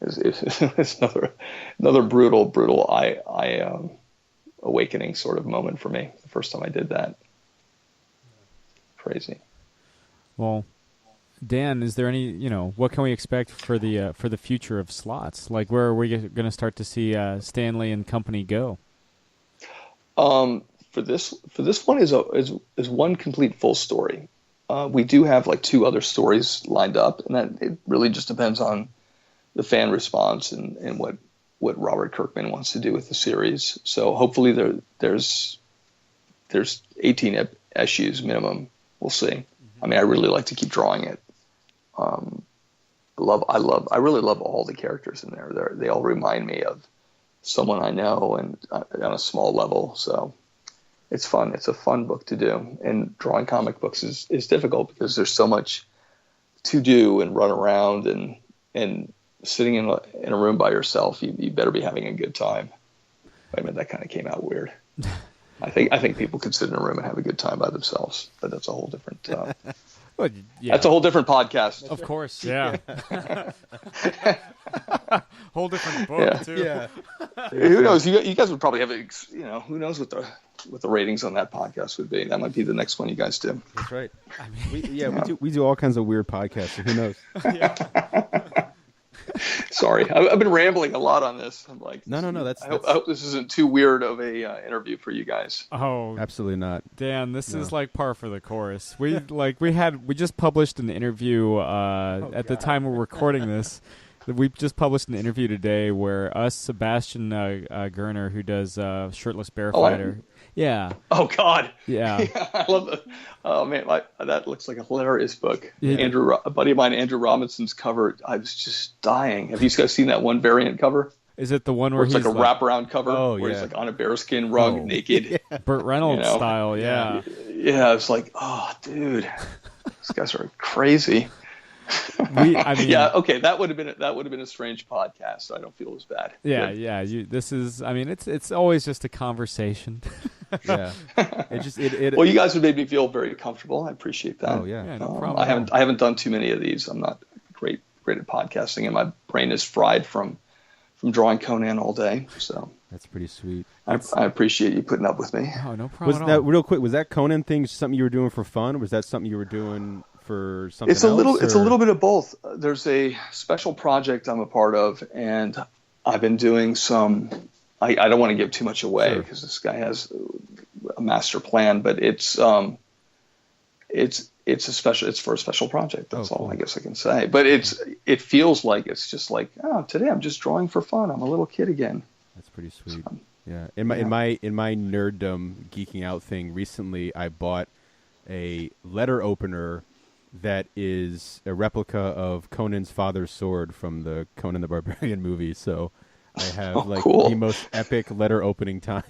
It's another brutal eye awakening sort of moment for me the first time I did that. Crazy. Well, Dan, is there any what can we expect for the future of slots? Like where are we going to start to see Stanley and company go? For this one is one complete full story. We do have like 2 other stories lined up, and that it really just depends on the fan response and what Robert Kirkman wants to do with the series. So hopefully there's 18 issues minimum. We'll see. I mean, I really like to keep drawing it. I really love all the characters in there. They all remind me of someone I know, and on a small level. So it's fun. It's a fun book to do. And drawing comic books is difficult because there's so much to do and run around and sitting in a room by yourself. You better be having a good time. I mean, that kind of came out weird. I think people could sit in a room and have a good time by themselves, but that's a whole different Well, yeah. That's a whole different podcast. Of course, yeah. Whole different book too. Yeah. Who knows? You guys would probably have, who knows what the ratings on that podcast would be. That might be the next one you guys do. That's right. We do all kinds of weird podcasts. So who knows? Sorry, I've been rambling a lot on this. I'm like, no. I hope this isn't too weird of a interview for you guys. Oh, absolutely not. Dan, this is like par for the course. We just published an interview at the time we're recording this. We just published an interview today where Sebastian Gerner, who does Shirtless Bear Fighter. Yeah. Oh God. Yeah. I love that. Oh man, that looks like a hilarious book. Yeah. A buddy of mine, Andrew Robinson's cover. I was just dying. Have you guys seen that one variant cover? Is it the one where it's he's like a wraparound cover where yeah. he's like on a bearskin rug, naked? Yeah. Burt Reynolds style, yeah. Yeah, it's like, oh, dude, these guys are crazy. Yeah, okay, that would have been a strange podcast. So I don't feel as bad. Yeah, Good. yeah. It's always just a conversation. Yeah. Well, you guys have made me feel very comfortable. I appreciate that. Oh yeah. No problem. I haven't done too many of these. I'm not great at podcasting, and my brain is fried from drawing Conan all day. So that's pretty sweet. I appreciate you putting up with me. Oh, no problem. Real quick? Was that Conan thing something you were doing for fun? Or was that something you were doing for something It's a else, little bit of both. There's a special project I'm a part of, and I've been doing some. I don't want to give too much away because this guy has a master plan, but it's for a special project. That's all I guess I can say. But it feels like it's just like, oh, today I'm just drawing for fun. I'm a little kid again. That's pretty sweet. Yeah. In my nerddom geeking out thing recently, I bought a letter opener that is a replica of Conan's father's sword from the Conan the Barbarian movie. So I have the most epic letter opening time.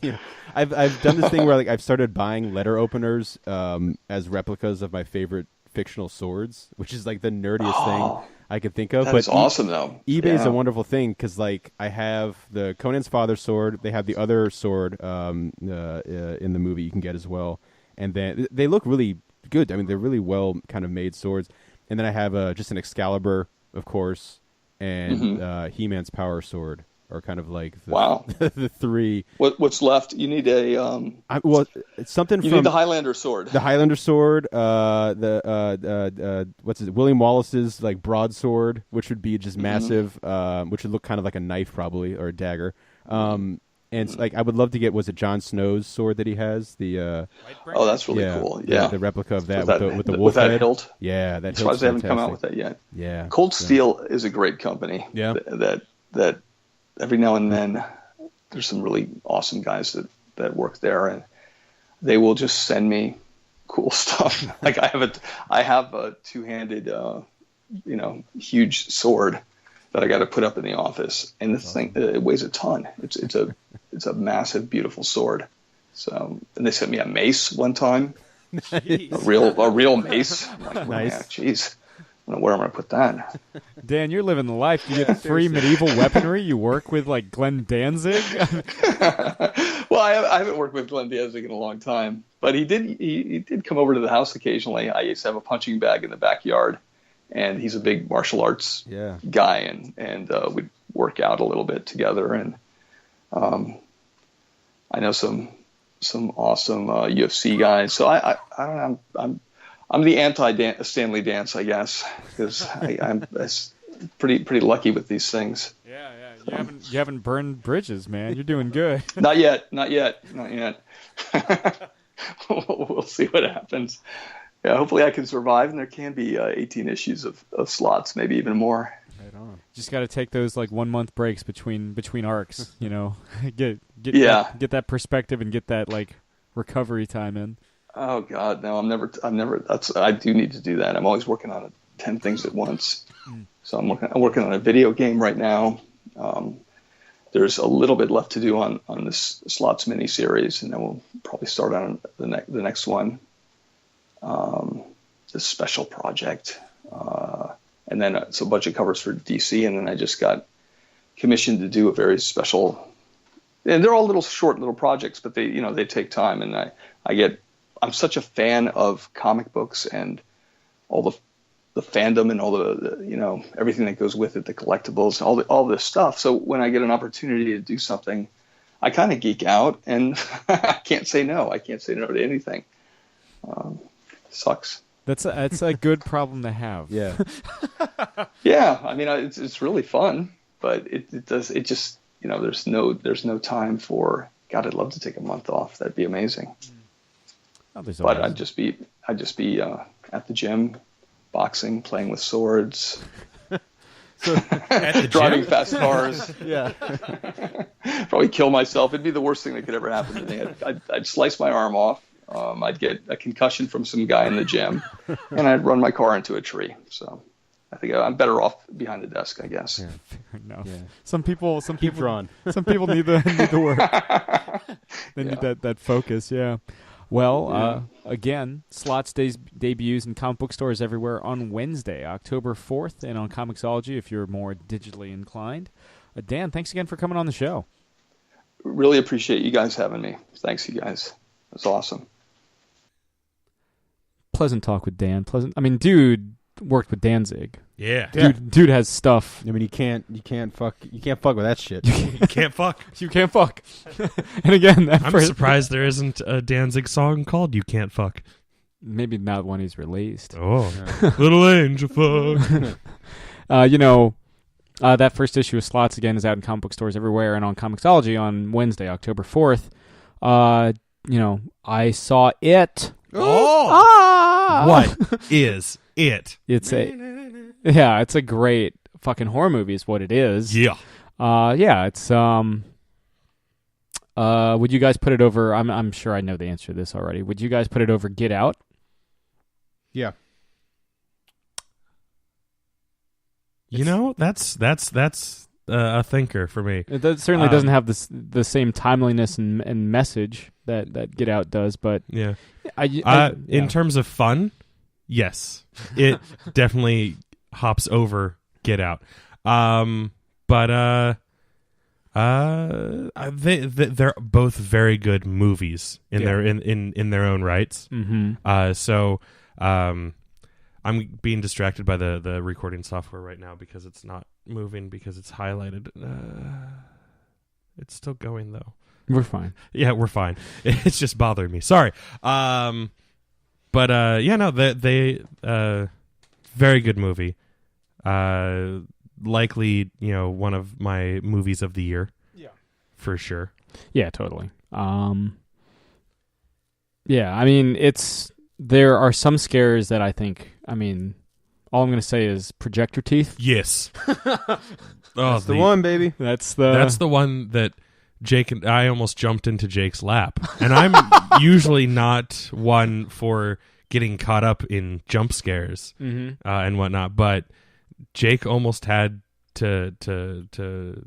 I've done this thing where I've started buying letter openers as replicas of my favorite fictional swords, which is like the nerdiest thing I could think of. That is awesome, though. eBay is a wonderful thing because I have the Conan's father's sword. They have the other sword in the movie you can get as well, and then they look really good. I mean, they're really well kind of made swords. And then I have just an Excalibur, of course, and He-Man's power sword. Or kind of like the three. What's left? You need it's something you from need the Highlander sword. The Highlander sword. William Wallace's broadsword, which would be just massive, which would look kind of like a knife probably or a dagger. And I would love to get. Was it Jon Snow's sword that he has? The that's really cool. Yeah, the replica of that with the wolf with that head. hilt. Yeah, that. That's why they haven't come out with that yet. Yeah, Cold Steel is a great company. Yeah, that every now and then there's some really awesome guys that work there, and they will just send me cool stuff. I have a two-handed huge sword that I got to put up in the office, and this thing it weighs a ton. It's a massive, beautiful sword. So, and they sent me a mace one time, a real mace. I'm like, nice. Jeez. I don't know where I'm going to put that. Dan, you're living the life. You get free medieval weaponry. You work with Glenn Danzig. Well, I haven't worked with Glenn Danzig in a long time, but he did come over to the house occasionally. I used to have a punching bag in the backyard, and he's a big martial arts guy, and we'd work out a little bit together. And I know some awesome UFC guys. So I don't know. I'm the anti-Stanley Dance, I guess, because I'm pretty lucky with these things. Yeah. You haven't burned bridges, man. You're doing good. Not yet. We'll see what happens. Yeah, hopefully I can survive, and there can be 18 issues of slots, maybe even more. Right on. Just got to take those 1 month breaks between arcs. Get that perspective and get that recovery time in. Oh God, no! I'm never. I do need to do that. I'm always working on 10 things at once. So I'm working on a video game right now. There's a little bit left to do on this Slots mini series, and then we'll probably start on the next one. This special project, and then it's a bunch of covers for DC, and then I just got commissioned to do a very special. And they're all short little projects, but they take time, and I'm such a fan of comic books and all the fandom and all the everything that goes with it, the collectibles, all this stuff. So when I get an opportunity to do something, I kind of geek out, and I can't say no. I can't say no to anything. Sucks. That's a good problem to have. Yeah. Yeah, I mean, it's really fun, but there's no time for. God, I'd love to take a month off. That'd be amazing. Oh, but I'd just be at the gym, boxing, playing with swords, driving fast cars. Yeah. Probably kill myself. It'd be the worst thing that could ever happen to me. I'd slice my arm off. I'd get a concussion from some guy in the gym, and I'd run my car into a tree. So I think I'm better off behind the desk, I guess. Yeah, fair enough. Yeah. Some people drawn. Some people need the work. They need that focus. Yeah. Well, again, Slots debuts in comic book stores everywhere on Wednesday, October 4th, and on Comixology if you're more digitally inclined. Dan, thanks again for coming on the show. Really appreciate you guys having me. Thanks, you guys. It's awesome. Pleasant talk with Dan. I mean, dude worked with Danzig. Yeah. Dude has stuff. I mean, you can't fuck with that shit. You can't fuck. You can't fuck. And again, I'm surprised there isn't a Danzig song called "You Can't Fuck." Maybe not when he's released. Oh, little angel fuck. That first issue of Slots again is out in comic book stores everywhere and on Comixology on Wednesday, October 4th. I saw it. Oh! What is it? It's a great fucking horror movie is what it is. Yeah. It's would you guys put it over I'm sure I know the answer to this already. Would you guys put it over Get Out? Yeah. That's a thinker for me. It certainly doesn't have the same timeliness and message that Get Out does, but yeah. In terms of fun, yes, it definitely hops over Get Out. But they're both very good movies in their own rights. Mm-hmm. So I'm being distracted by the recording software right now because it's not moving because it's highlighted. It's still going though. We're fine. Yeah, we're fine. It's just bothering me. Sorry. They very good movie. Likely, one of my movies of the year. Yeah. For sure. Yeah, totally. I mean, there are some scares that I think, all I'm going to say is projector teeth. Yes. That's the one, baby. That's the one that Jake and I almost jumped into Jake's lap. And I'm usually not one for getting caught up in jump scares and whatnot, but Jake almost had to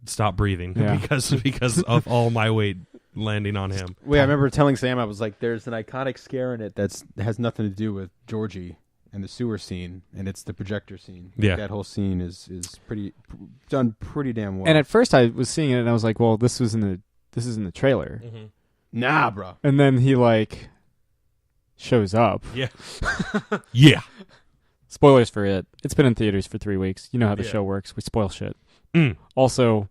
stop breathing because of all my weight landing on him. Wait, I remember telling Sam, I was like, there's an iconic scare in it that has nothing to do with Georgie and the sewer scene, and it's the projector scene. Yeah. That whole scene is done pretty damn well. And at first I was seeing it and I was like, well, this is in the trailer. Mm-hmm. Nah, bro. And then he shows up. Yeah. Yeah. Spoilers for it. It's been in theaters for 3 weeks. You know how the show works. We spoil shit. Also,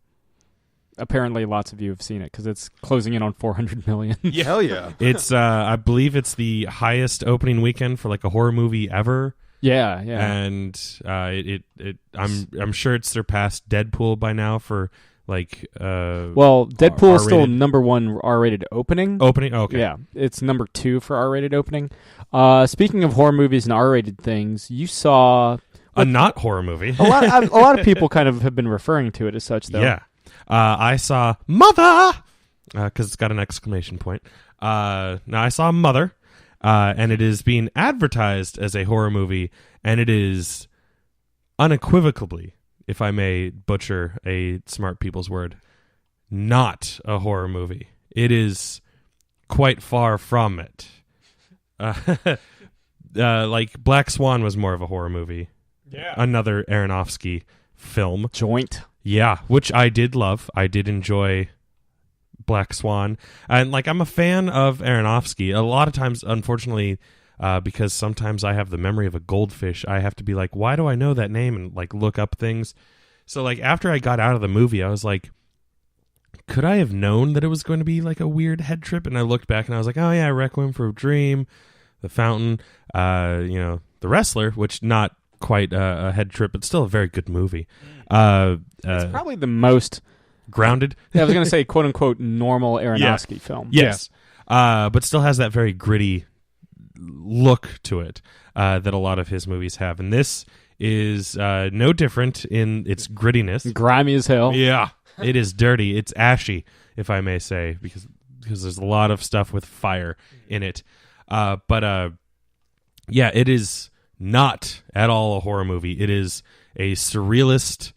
apparently lots of you have seen it because it's closing in on 400 million. Yeah. Hell yeah. It's I believe it's the highest opening weekend for like a horror movie ever. Yeah. And I'm sure it's surpassed Deadpool by now for like Deadpool is still number one R-rated opening. Okay. Yeah, it's number 2 for R-rated opening. Speaking of horror movies and R-rated things, you saw a not horror movie. a lot of people kind of have been referring to it as such, though. Yeah. I saw Mother because it's got an exclamation point. Now I saw Mother, and it is being advertised as a horror movie, and it is unequivocally, if I may butcher a smart people's word, not a horror movie. It is quite far from it. Like Black Swan was more of a horror movie. Yeah. Another Aronofsky film. Joint. Yeah, which I did love. I did enjoy Black Swan. And I'm a fan of Aronofsky. A lot of times, unfortunately, because sometimes I have the memory of a goldfish. I have to be like, why do I know that name, and like look up things. So like after I got out of the movie, I was like, could I have known that it was going to be like a weird head trip? And I looked back and I was like, oh yeah, Requiem for a Dream, The Fountain, The Wrestler, which not quite a head trip, but still a very good movie. It's probably the most grounded. Yeah, I was going to say quote unquote normal Aronofsky film. Yes. But still has that very gritty look to it that a lot of his movies have. And this is no different in its grittiness. Grimy as hell. Yeah. It is dirty. It's ashy, if I may say, because there's a lot of stuff with fire in it. But it is not at all a horror movie. It is a surrealist.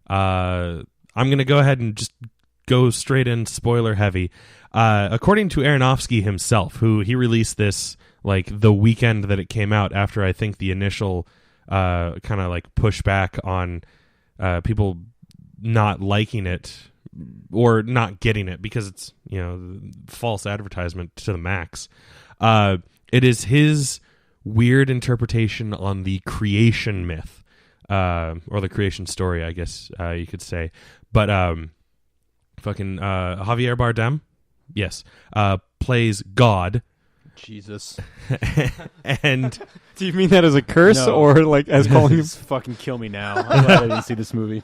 I'm going to go ahead and just go straight in spoiler heavy. According to Aronofsky himself, who he released this like the weekend that it came out after I think the initial kind of like pushback on people not liking it or not getting it because it's false advertisement to the max. It is his weird interpretation on the creation myth, or the creation story, I guess you could say. But Javier Bardem, yes, plays God. Jesus. And do you mean that as a curse or like as calling him? Fucking kill me now. I'm glad I didn't see this movie.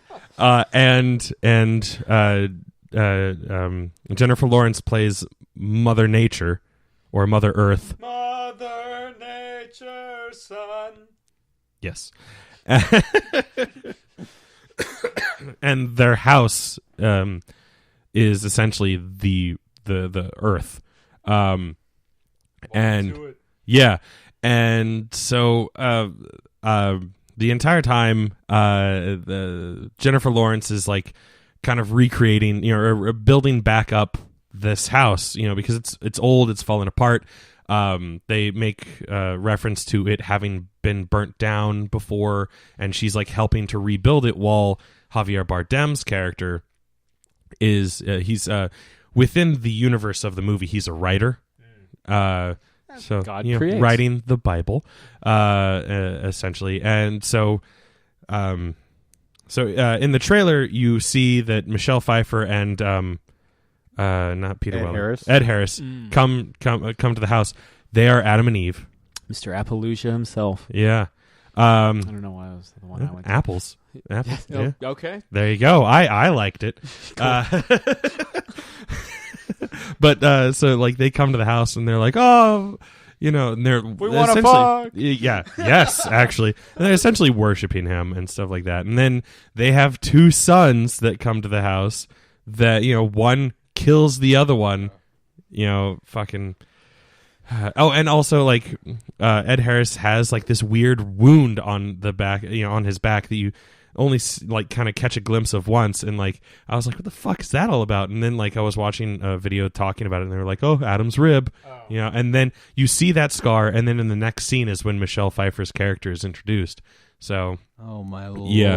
Jennifer Lawrence plays Mother Nature or Mother Earth. Mother Nature, son. Yes. And their house is essentially the Earth. And so the entire time the Jennifer Lawrence is like kind of recreating, or building back up this house, because it's old, it's fallen apart. They make reference to it having been burnt down before, and she's like helping to rebuild it, while Javier Bardem's character is he's within the universe of the movie, he's a writer. So God creates. Writing the Bible, essentially. And so in the trailer you see that Michelle Pfeiffer and not Peter Weller, Ed Harris come to the house. They are Adam and Eve. Mr. Appaloosa himself. Yeah. I don't know why I was the one I went to. Apples. Apples. Yeah. Okay. There you go. I liked it. But so like they come to the house and they're like, oh, and they're we want to fuck. Yeah. Yes, actually. And they're essentially worshiping him and stuff like that. And then they have two sons that come to the house that, one kills the other one, fucking. And also like Ed Harris has like this weird wound on the back, on his back that you only like kind of catch a glimpse of once, and like I was like, what the fuck is that all about? And then like I was watching a video talking about it, and they were like, oh, Adam's rib. And then you see that scar, and then in the next scene is when Michelle Pfeiffer's character is introduced. So oh my lord. Yeah.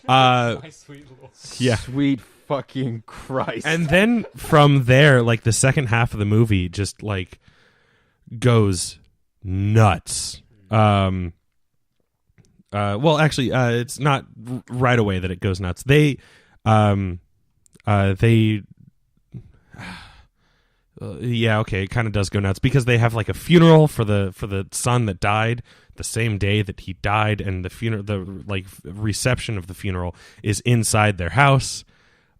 My sweet Lord. Yeah. Sweet fucking Christ. And then from there, like the second half of the movie just like goes nuts. Well, actually, it's not right away that it goes nuts. It kind of does go nuts because they have like a funeral for the son that died the same day that he died, and the like reception of the funeral is inside their house.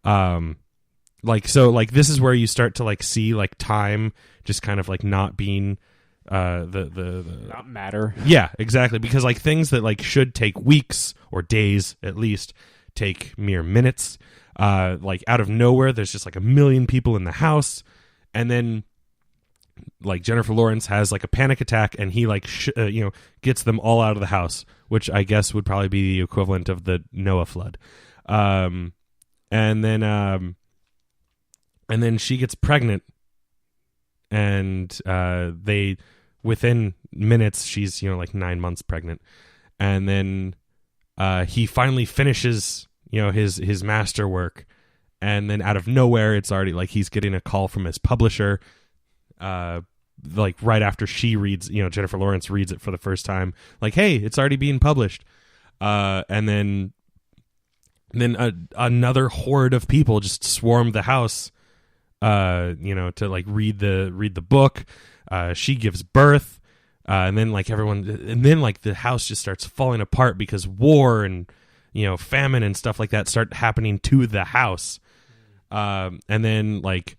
This is where you start to like see like time just kind of like not being not matter. Yeah, exactly, because like things that like should take weeks or days at least take mere minutes. Like out of nowhere there's just like a million people in the house, and then like Jennifer Lawrence has like a panic attack, and he like gets them all out of the house, which I guess would probably be the equivalent of the Noah flood. And then she gets pregnant, and they within minutes she's like 9 months pregnant, and then he finally finishes his masterwork, and then out of nowhere it's already like he's getting a call from his publisher like right after she reads, Jennifer Lawrence reads it for the first time, like, hey, it's already being published. And then another horde of people just swarmed the house, to like read the book. She gives birth, and then like the house just starts falling apart because war and famine and stuff like that start happening to the house. And then like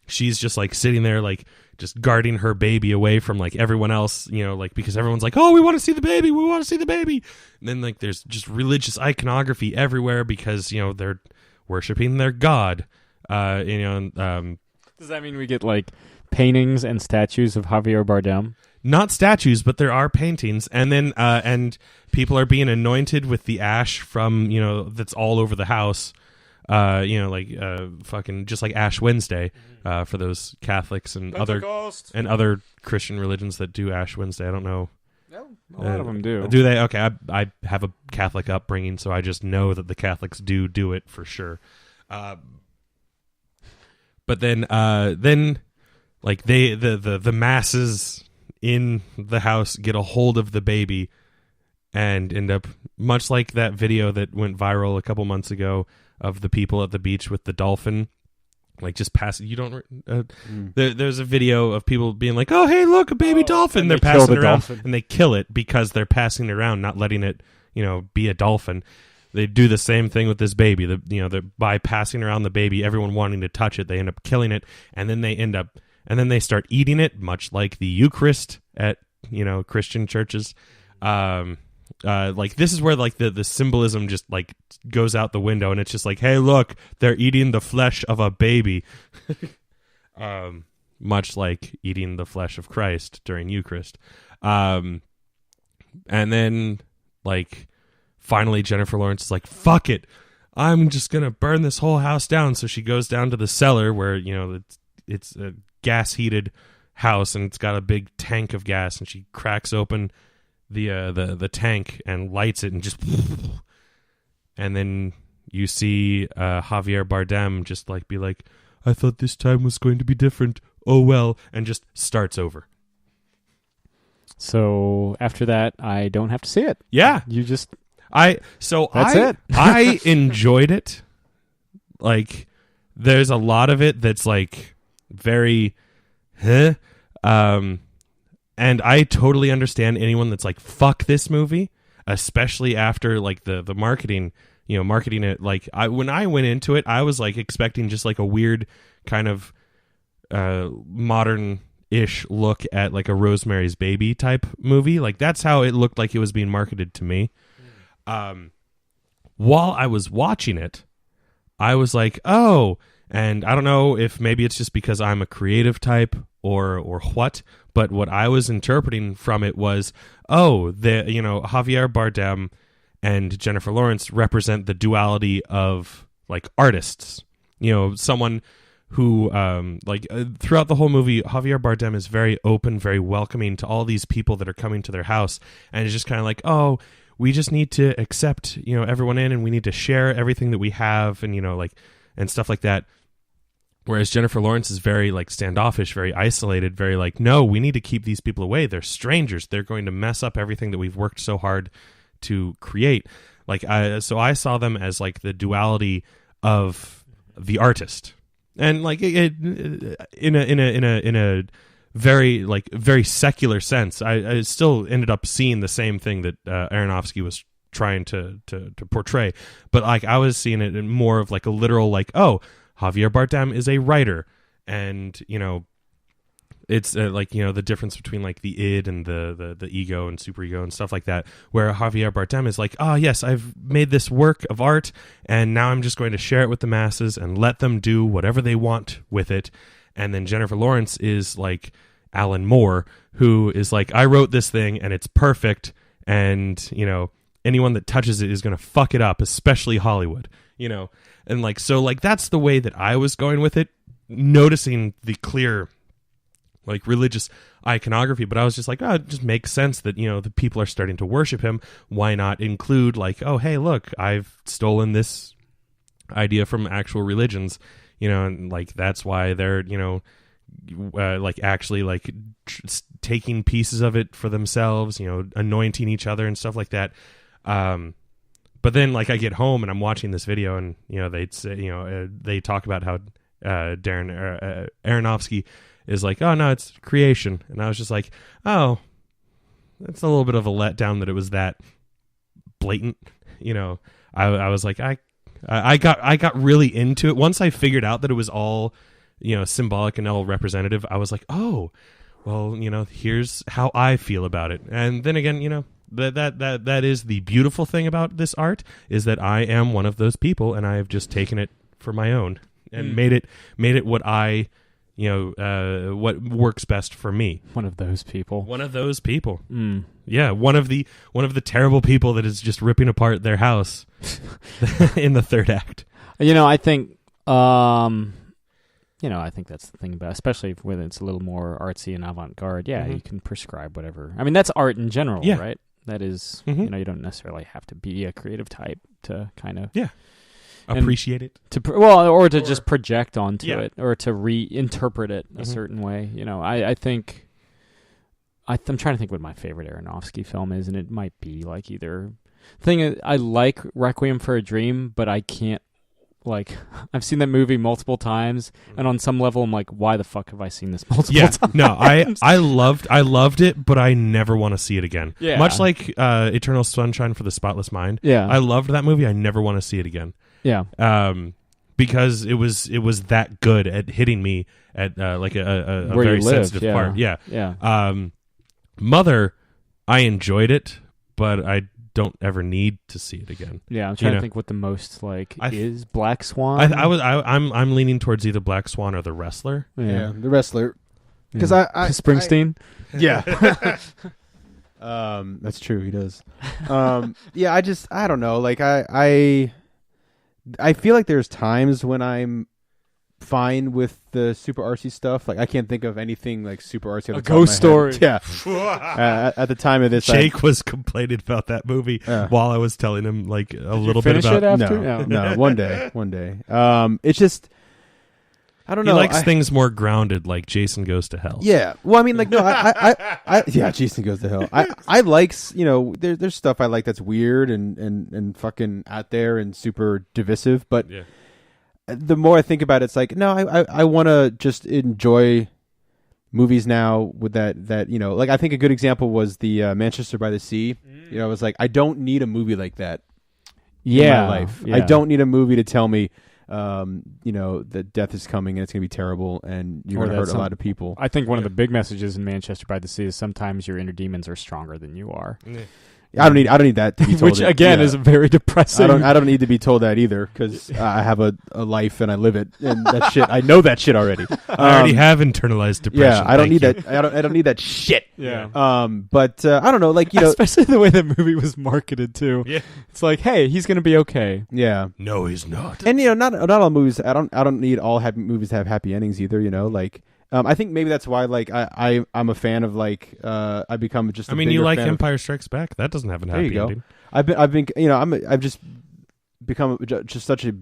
she's just like sitting there like just guarding her baby away from like everyone else, like because everyone's like, oh, we want to see the baby, and then like there's just religious iconography everywhere because they're worshiping their god. Does that mean we get like paintings and statues of Javier Bardem? Not statues, but there are paintings, and then and people are being anointed with the ash from that's all over the house. Fucking just like Ash Wednesday, for those Catholics and other Christian religions that do Ash Wednesday. I don't know. No, a lot of them do. Do they? Okay, I have a Catholic upbringing, so I just know that the Catholics do it for sure. But then like the masses in the house get a hold of the baby and end up much like that video that went viral a couple months ago of the people at the beach with the dolphin, like just passing. You don't. There's a video of people being like, "Oh, hey, look, a baby dolphin!" They're passing around, and they kill it because they're passing it around, not letting it, be a dolphin. They do the same thing with this baby. They're by passing around the baby, everyone wanting to touch it, they end up killing it, and then they start eating it, much like the Eucharist at Christian churches. Like this is where like the symbolism just like goes out the window, and it's just like, hey, look, they're eating the flesh of a baby, much like eating the flesh of Christ during Eucharist. And then like finally Jennifer Lawrence is like, fuck it, I'm just gonna burn this whole house down. So she goes down to the cellar where it's a gas heated house, and it's got a big tank of gas, and she cracks open the tank and lights it, and just and then you see Javier Bardem just like be like, I thought this time was going to be different, oh well, and just starts over. So after that, I don't have to see it. Yeah, that's it. I enjoyed it. Like there's a lot of it that's like very and I totally understand anyone that's like, fuck this movie, especially after like the marketing, marketing it. Like when I went into it, I was like expecting just like a weird kind of modern-ish look at like a Rosemary's Baby type movie. Like that's how it looked like it was being marketed to me. While I was watching it, I was like, oh, and I don't know if maybe it's just because I'm a creative type or what, but what I was interpreting from it was, oh, Javier Bardem and Jennifer Lawrence represent the duality of like artists. Someone who throughout the whole movie, Javier Bardem is very open, very welcoming to all these people that are coming to their house, and it's just kind of like, oh, we just need to accept everyone in, and we need to share everything that we have, and and stuff like that. Whereas Jennifer Lawrence is very like standoffish, very isolated, very like, no, we need to keep these people away. They're strangers. They're going to mess up everything that we've worked so hard to create. Like, so I saw them as like the duality of the artist, and like in a very secular sense. I still ended up seeing the same thing that Aronofsky was trying to portray, but like I was seeing it in more of like a literal like, oh, Javier Bardem is a writer, and it's the difference between like the id and the ego and superego and stuff like that, where Javier Bardem is like, oh yes, I've made this work of art, and now I'm just going to share it with the masses and let them do whatever they want with it. And then Jennifer Lawrence is like Alan Moore, who is like, I wrote this thing and it's perfect, and anyone that touches it is going to fuck it up, especially Hollywood. And like, so like that's the way that I was going with it, noticing the clear like religious iconography, but I was just like, oh, it just makes sense that the people are starting to worship him. Why not include like, oh, hey, look, I've stolen this idea from actual religions, and like that's why they're like actually like taking pieces of it for themselves, anointing each other and stuff like that. But then like I get home and I'm watching this video and they'd say they talk about how Darren Aronofsky is like, oh no, it's creation, and I was just like, oh, that's a little bit of a letdown that it was that blatant. I was like, I got really into it once I figured out that it was all symbolic and all representative. I was like, oh, well, here's how I feel about it. And then again, that is the beautiful thing about this art, is that I am one of those people, and I have just taken it for my own and made it what I what works best for me. One of those people. Yeah, one of the terrible people that is just ripping apart their house in the third act. I think I think that's the thing about, especially when it's a little more artsy and avant-garde. Yeah, you can prescribe whatever. I mean, that's art in general, right? That is, you don't necessarily have to be a creative type to kind of appreciate it, or to just project onto it, or to reinterpret it a certain way. I think I'm trying to think what my favorite Aronofsky film is, and it might be like either thing. I like Requiem for a Dream, but I can't. Like, I've seen that movie multiple times, and on some level, I'm like, why the fuck have I seen this multiple times? No, I loved it, but I never want to see it again. Yeah. Much like Eternal Sunshine for the Spotless Mind. Yeah. I loved that movie. I never want to see it again. Yeah. Because it was that good at hitting me at like a very sensitive part. Yeah. Yeah. Mother, I enjoyed it, but I don't ever need to see it again. Yeah, I'm trying to think what the most is Black Swan. I'm leaning towards either Black Swan or The Wrestler. Yeah, The Wrestler. Because Springsteen. That's true. He does. I don't know. Like I feel like there's times when I'm fine with the super artsy stuff. Like I can't think of anything like super artsy. A Ghost Story. Yeah. At the time of this, Jake was complaining about that movie while I was telling him like a little bit about it after? No, one day. It's just I don't know. He likes things more grounded, like Jason Goes to Hell. Yeah. Well, I mean, like no, Jason Goes to Hell. I like there's stuff I like that's weird and fucking out there and super divisive, but. Yeah. The more I think about it, it's like, no, I want to just enjoy movies now with that, like I think a good example was the Manchester by the Sea. I was like, I don't need a movie like that in my life. Yeah. I don't need a movie to tell me, that death is coming and it's going to be terrible and you're going to hurt a lot of people. I think one of the big messages in Manchester by the Sea is sometimes your inner demons are stronger than you are. Yeah. I don't need that to be told. Which again is very depressing. I don't need to be told that either because I have a life and I live it and that shit. I know that shit already. I already have internalized depression. Yeah, I don't need that. I don't need that shit. Yeah. But I don't know, like especially the way that movie was marketed too. Yeah. It's like, hey, he's gonna be okay. Yeah. No, he's not. And not all movies. I don't need all happy movies to have happy endings either. Like. I think maybe that's why, like, I'm a fan of like I become just. You like Empire Strikes Back? That doesn't have a happy ending. I've been I've just become just such a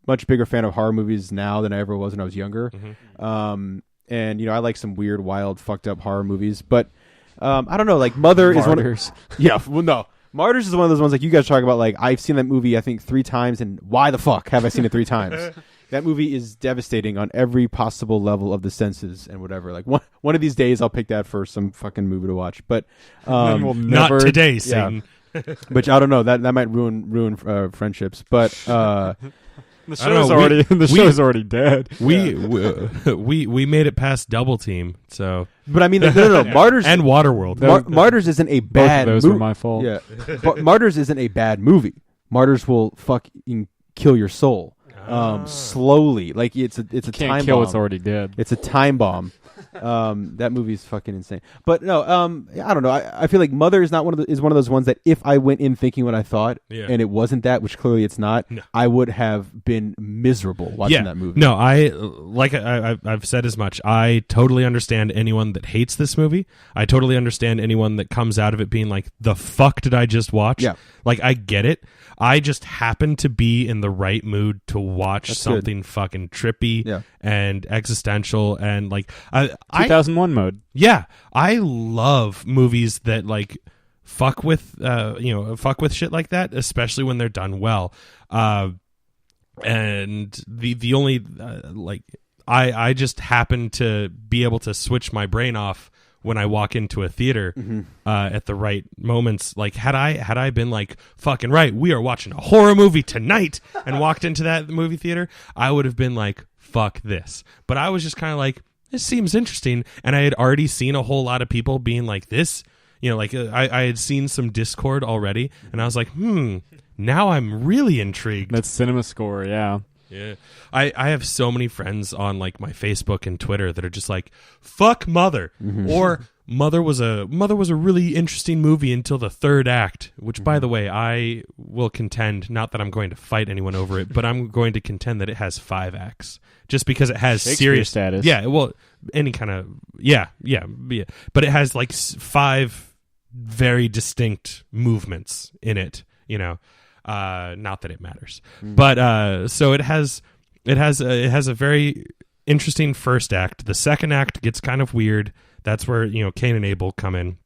much bigger fan of horror movies now than I ever was when I was younger. Mm-hmm. And I like some weird, wild, fucked up horror movies, but I don't know. Like Mother Martyrs. Is one. Yeah, well, no. Martyrs is one of those ones like you guys talk about. Like I've seen that movie I think 3 times, and why the fuck have I seen it 3 times? That movie is devastating on every possible level of the senses and whatever. Like one of these days, I'll pick that for some fucking movie to watch. But we'll not today, Satan. Which I don't know. That might ruin friendships. But the show's already dead. We made it past Double Team. So, but I mean, no. Martyrs and Waterworld. Martyrs isn't a bad. Both of those were my fault. Yeah, Martyrs isn't a bad movie. Martyrs will fucking kill your soul. Slowly, like it's a time kill bomb. What's already dead. It's a time bomb. That movie's fucking insane. But no, I don't know. I feel like Mother is not one of those ones that if I went in thinking what I thought and it wasn't that, which clearly it's not, I would have been miserable watching that movie. No, I've said as much. I totally understand anyone that hates this movie. I totally understand anyone that comes out of it being like, the fuck did I just watch? Yeah. Like, I get it. I just happen to be in the right mood to watch something fucking trippy and existential and like 2001 mode. Yeah, I love movies that like fuck with shit like that, especially when they're done well. And the only I just happen to be able to switch my brain off when I walk into a theater at the right moments. Like had I been like, fucking right, we are watching a horror movie tonight, and walked into that movie theater, I would have been like, fuck this. But I was just kind of like, this seems interesting, and I had already seen a whole lot of people being like this. I had seen some Discord already, and I was like, now I'm really intrigued. That's Cinema Score, yeah. Yeah, I have so many friends on like my Facebook and Twitter that are just like, fuck Mother, or Mother was a really interesting movie until the third act, which by the way, I will contend, not that I'm going to fight anyone over it, but I'm going to contend that it has 5 acts, just because it has serious status. Yeah, well, any kind of yeah, but it has like 5 very distinct movements in it, not that it matters, but so it has a very interesting first act. The second act gets kind of weird. That's where Cain and Abel come in.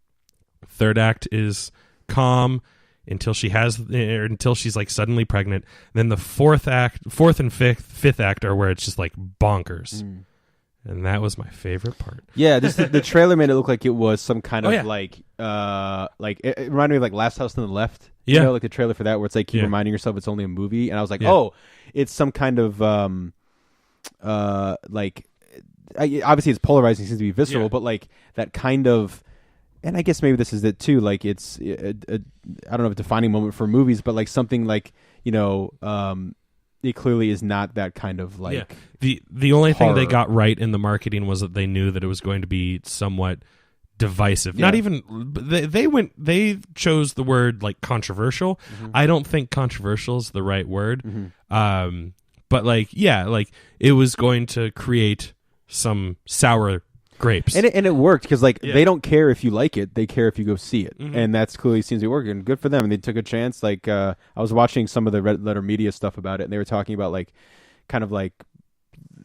Third act is calm until she's like suddenly pregnant. Then the fourth and fifth act are where it's just like bonkers. And that was my favorite part. Yeah, the trailer made it look like it was some kind of like it reminded me of like Last House on the Left. Yeah, like the trailer for that, where it's like keep reminding yourself it's only a movie, and I was like, oh, it's some kind of obviously it's polarizing, seems to be visceral, but like that kind of, and I guess maybe this is it too. Like it's I don't know if a defining moment for movies, but like something like it clearly is not that kind of like the only horror. thing they got right in the marketing was that they knew that it was going to be somewhat divisive. Not even they chose the word like controversial. I don't think controversial is the right word. But like it was going to create some sour grapes, and it worked because they don't care if you like it, they care if you go see it, and that's clearly seems to be working. Good for them, and they took a chance. Like I was watching some of the Red Letter Media stuff about it, and they were talking about like kind of like,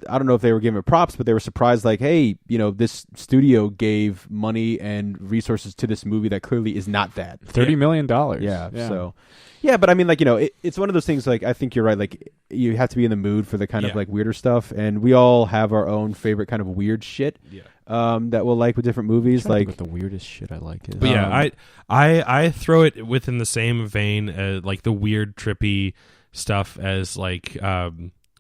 I don't know if they were giving it props, but they were surprised like, hey, this studio gave money and resources to this movie that clearly is not that $30 million. Yeah. So yeah, but I mean, like, it's one of those things, like, I think you're right, like, you have to be in the mood for the kind of like weirder stuff, and we all have our own favorite kind of weird shit that we'll like with different movies. Like the weirdest shit I like is but I throw it within the same vein as like the weird trippy stuff as like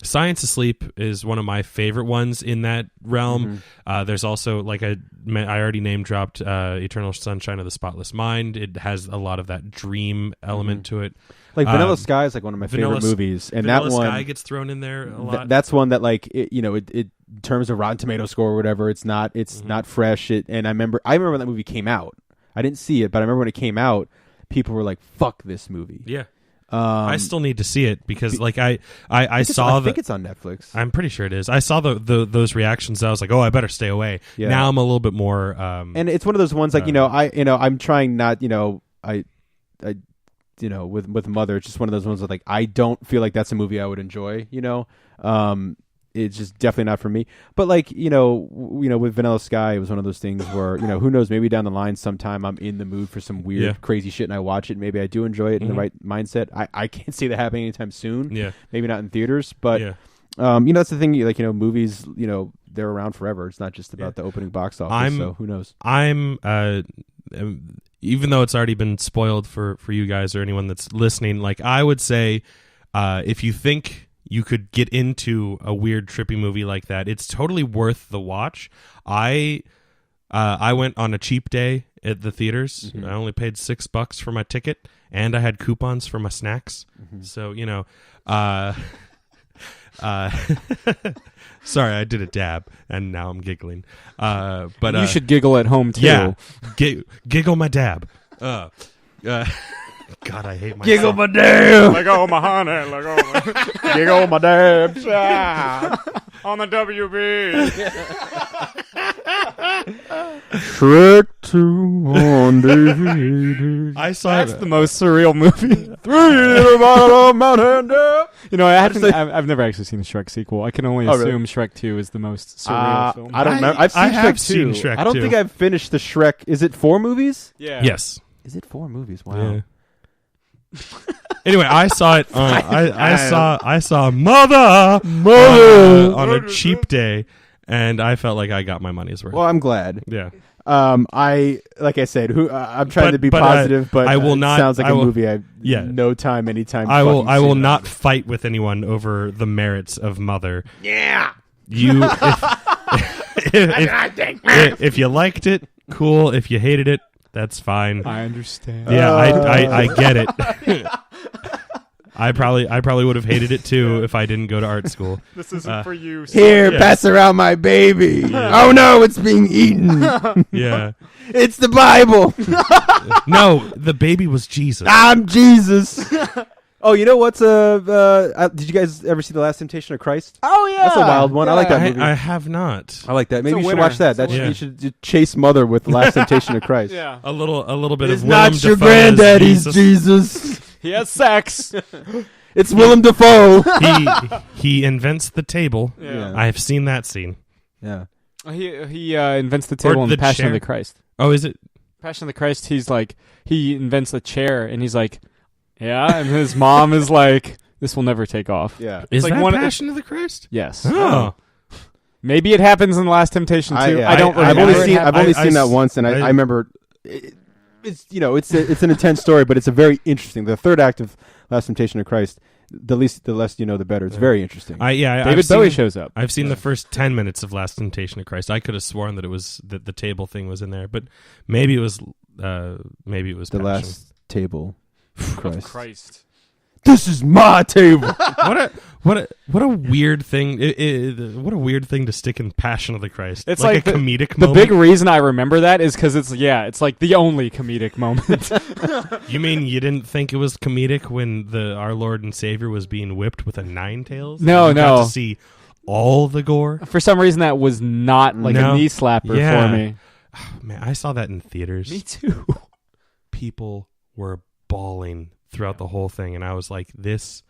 Science Asleep is one of my favorite ones in that realm. There's also like I already name dropped Eternal Sunshine of the Spotless Mind. It has a lot of that dream element to it. Like Vanilla Sky is like one of my favorite movies, and Vanilla that one Sky gets thrown in there a lot. That's one that like it, in terms of Rotten Tomato score or whatever, it's not not fresh. And I remember when that movie came out. I didn't see it, but I remember when it came out, people were like, "Fuck this movie." Yeah. I still need to see it because like I think it's on Netflix. I'm pretty sure it is. I saw those reactions. I was like, oh, I better stay away. Yeah. Now I'm a little bit more. And it's one of those ones like I'm trying not with Mother. It's just one of those ones that like I don't feel like that's a movie I would enjoy. It's just definitely not for me. But like with Vanilla Sky, it was one of those things where who knows, maybe down the line sometime I'm in the mood for some weird crazy shit and I watch it. Maybe I do enjoy it in the right mindset. I can't see that happening anytime soon. Yeah, maybe not in theaters, but that's the thing. Like movies, they're around forever. It's not just about the opening box office. So who knows? I'm even though it's already been spoiled for you guys or anyone that's listening. Like I would say, if you think you could get into a weird trippy movie like that, it's totally worth the watch. I went on a cheap day at the theaters. I only paid $6 for my ticket, and I had coupons for my snacks. So Sorry, I did a dab, and now I'm giggling. But you should giggle at home too. yeah, giggle my dab. God, I hate myself. Giggle my dab. Like oh my honey, like oh my Giggle my dab. on the WB. Shrek 2 on DVD. I saw That's the most surreal movie. You know, I've never actually seen the Shrek sequel. I can only assume Shrek 2 is the most surreal film. I don't remember. I've seen I Shrek have 2. seen Shrek I don't 2. think I've finished the Shrek. Is it 4 movies? Yeah. Yes. Is it 4 movies? Wow. Yeah. Anyway, I saw it on. I saw Mother on a cheap day, and I felt like I got my money's worth. Well, I'm glad. Yeah. Like I said, I'm trying to be but, positive, but I will not. It sounds like I a will- movie I Yeah. no time, anytime. I will. fucking I will soon. not fight with anyone over the merits of Mother. Yeah. You. If you liked it, cool. If you hated it, that's fine. I understand. Yeah, I get it. I probably would have hated it too if I didn't go to art school. This isn't for you. Here, Yeah. pass around my baby. Oh no, it's being eaten. Yeah. It's the Bible. No, the baby was Jesus. I'm Jesus. Oh, you know what's did you guys ever see The Last Temptation of Christ? Oh yeah, That's a wild one. I like that movie. I have not. I like that. Maybe a you should winner. watch that. It's a You should chase Mother with The Last Temptation of Christ. Yeah, A little bit It's of Willem not your Dafoe as granddaddy's Jesus. Jesus. he has sex. It's Willem Dafoe. He invents the table. Yeah. I have seen that scene. Yeah. He invents the table in the the Passion chair. of the Christ. Oh, is it? Passion of the Christ. He's like he invents a chair and he's like, yeah, and his mom is like, this will never take off. Yeah. Is like that one- Passion of the Christ? Yes. Oh. Maybe it happens in the Last Temptation too. I don't I've remember. only I seen that once, and I remember. It's it's an intense story, but it's a very interesting. The third act of Last Temptation of Christ. The less you know, the better. It's very interesting. David I've Bowie seen, shows up. I've seen the first 10 minutes of Last Temptation of Christ. I could have sworn that it was that the table thing was in there, but maybe it was the Passion. last table. Christ. Christ. This is my table. What a weird thing! What a weird thing to stick in Passion of the Christ. It's like like a comedic The moment. big reason I remember that is because it's like the only comedic moment. You mean you didn't think it was comedic when our Lord and Savior was being whipped with a nine tails? No, You got no. to see all the gore. For some reason, that was not like No. a knee slapper Yeah. for me. Man, I saw that in theaters. too. People were bawling throughout the whole thing, and I was like, "This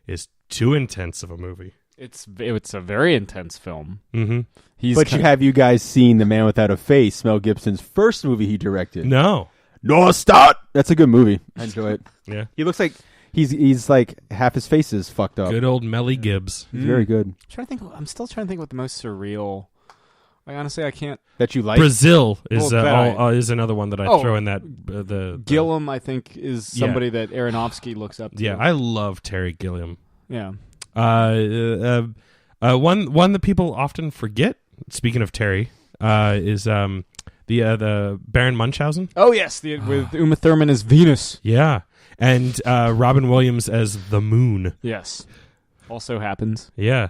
is too intense of a movie." It's a very intense film. Mm-hmm. But have you guys seen The Man Without a Face, Mel Gibson's first movie he directed? No. No, stop. That's a good movie. I enjoy it. Yeah. He looks like he's like half his face is fucked up. Good old Melly Gibbs. He's very good. I'm still trying to think what the most surreal. Honestly, I can't. That you like? Brazil is Well, is another one that I throw in that the Gilliam, I think, is somebody that Aronofsky looks up to. Yeah, I love Terry Gilliam. Yeah. One that people often forget. Speaking of Terry, is the Baron Munchausen. Oh yes, with Uma Thurman as Venus. Yeah, and Robin Williams as the Moon. Yes. Also happens. Yeah,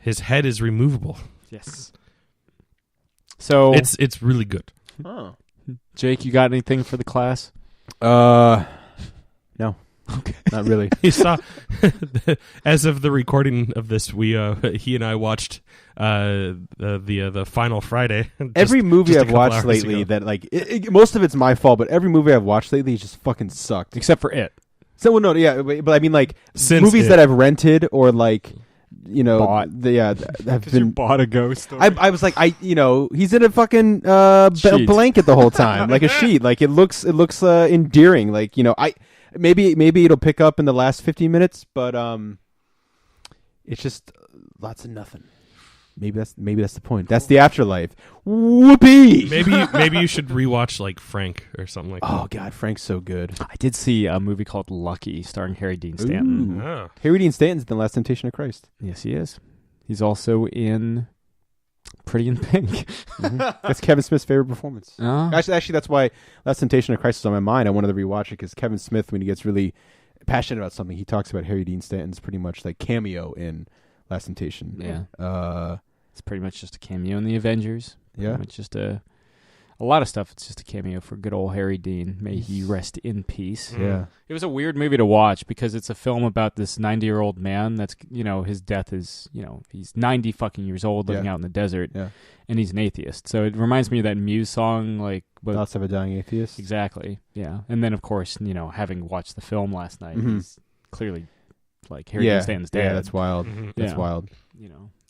his head is removable. Yes. So It's really good. Oh. Jake, you got anything for the class? No. Okay. Not really. You saw, as of the recording of this, he and I watched the Final Friday. Every movie just a I've couple watched hours lately ago. that like most of it's my fault, but every movie I've watched lately has just fucking sucked. Except for It. So well, no, yeah, but I mean like Since movies It. that I've rented or like Bought. have been. bought a ghost. I was like he's in a fucking Sheet. blanket the whole time, like a sheet. Like it looks endearing. Like maybe it'll pick up in the last 15 minutes, but it's just lots of nothing. Maybe that's the point. That's the afterlife. Whoopee. Maybe you should rewatch like Frank or something like that. Oh God, Frank's so good. I did see a movie called Lucky, starring Harry Dean Stanton. Ooh. Oh. Harry Dean Stanton's in The Last Temptation of Christ. Yes, he is. He's also in Pretty in Pink. That's Kevin Smith's favorite performance. Oh. Actually, that's why Last Temptation of Christ is on my mind. I wanted to rewatch it because Kevin Smith, when he gets really passionate about something, he talks about Harry Dean Stanton's pretty much like cameo in Last Temptation. Yeah. It's pretty much just a cameo in the Avengers. Yeah. Pretty much just a lot of stuff. It's just a cameo for good old Harry Dean. May he rest in peace. Yeah. It was a weird movie to watch because it's a film about this 90-year-old man that's, his death is, he's 90 fucking years old living out in the desert, and he's an atheist. So it reminds me of that Muse song, like... Thoughts of a Dying Atheist? Exactly, yeah. And then, of course, having watched the film last night, he's clearly, like, Harry Dean Stanton's dad. Yeah, that's wild. That's wild.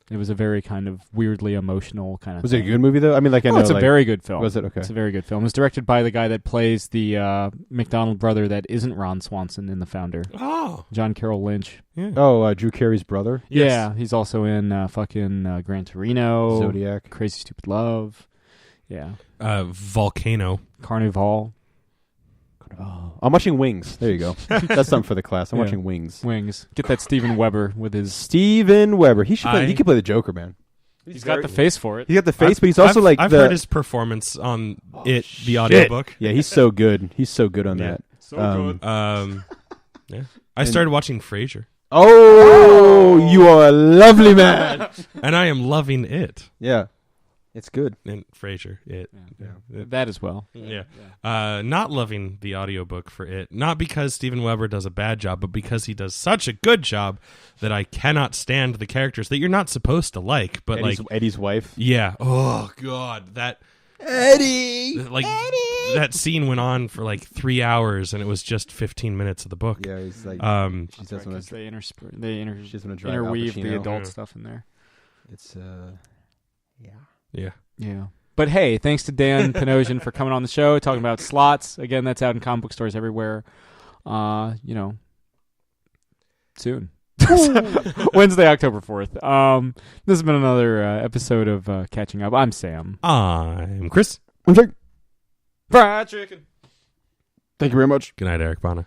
It was a very kind of weirdly emotional kind of Was thing. it a good movie, though? I mean, it's a very good film. Was it? Okay. It's a very good film. It was directed by the guy that plays the McDonald brother that isn't Ron Swanson in The Founder. Oh. John Carroll Lynch. Yeah. Oh, Drew Carey's brother? Yes. Yeah, he's also in fucking Gran Torino. Zodiac. Crazy Stupid Love. Yeah. Volcano. Carnival. Oh, I'm watching Wings. There you go. That's something for the class. I'm watching Wings. Wings. Get that Steven Weber with his... Steven Weber. He should play, he could play the Joker, man. He's got the face for it. He got the face, but he's also I've heard his performance on the audiobook. Yeah, he's so good. He's so good on that. So good. Yeah. I started watching Frasier. Oh, you are a lovely man. And I am loving it. Yeah. It's good. And Frasier, it. That as well. Yeah. Not loving the audiobook for it. Not because Steven Weber does a bad job, but because he does such a good job that I cannot stand the characters that you're not supposed to like. But Eddie's wife. Yeah. Oh, God. That... Eddie! That scene went on for like 3 hours, and it was just 15 minutes of the book. Yeah, he's like... she doesn't want to... They interweave the adult stuff in there. It's, Yeah. But hey, thanks to Dan Panosian for coming on the show, talking about Slots. Again, that's out in comic book stores everywhere. Soon. Wednesday, October 4th. This has been another episode of Catching Up. I'm Sam. I'm Chris. I'm Jake. Fried chicken. Thank you very much. Good night, Eric Bana.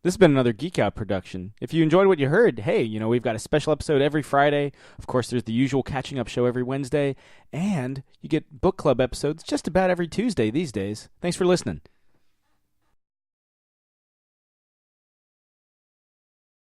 This has been another Geek Out production. If you enjoyed what you heard, hey, we've got a special episode every Friday. Of course, there's the usual Catching Up show every Wednesday. And you get book club episodes just about every Tuesday these days. Thanks for listening.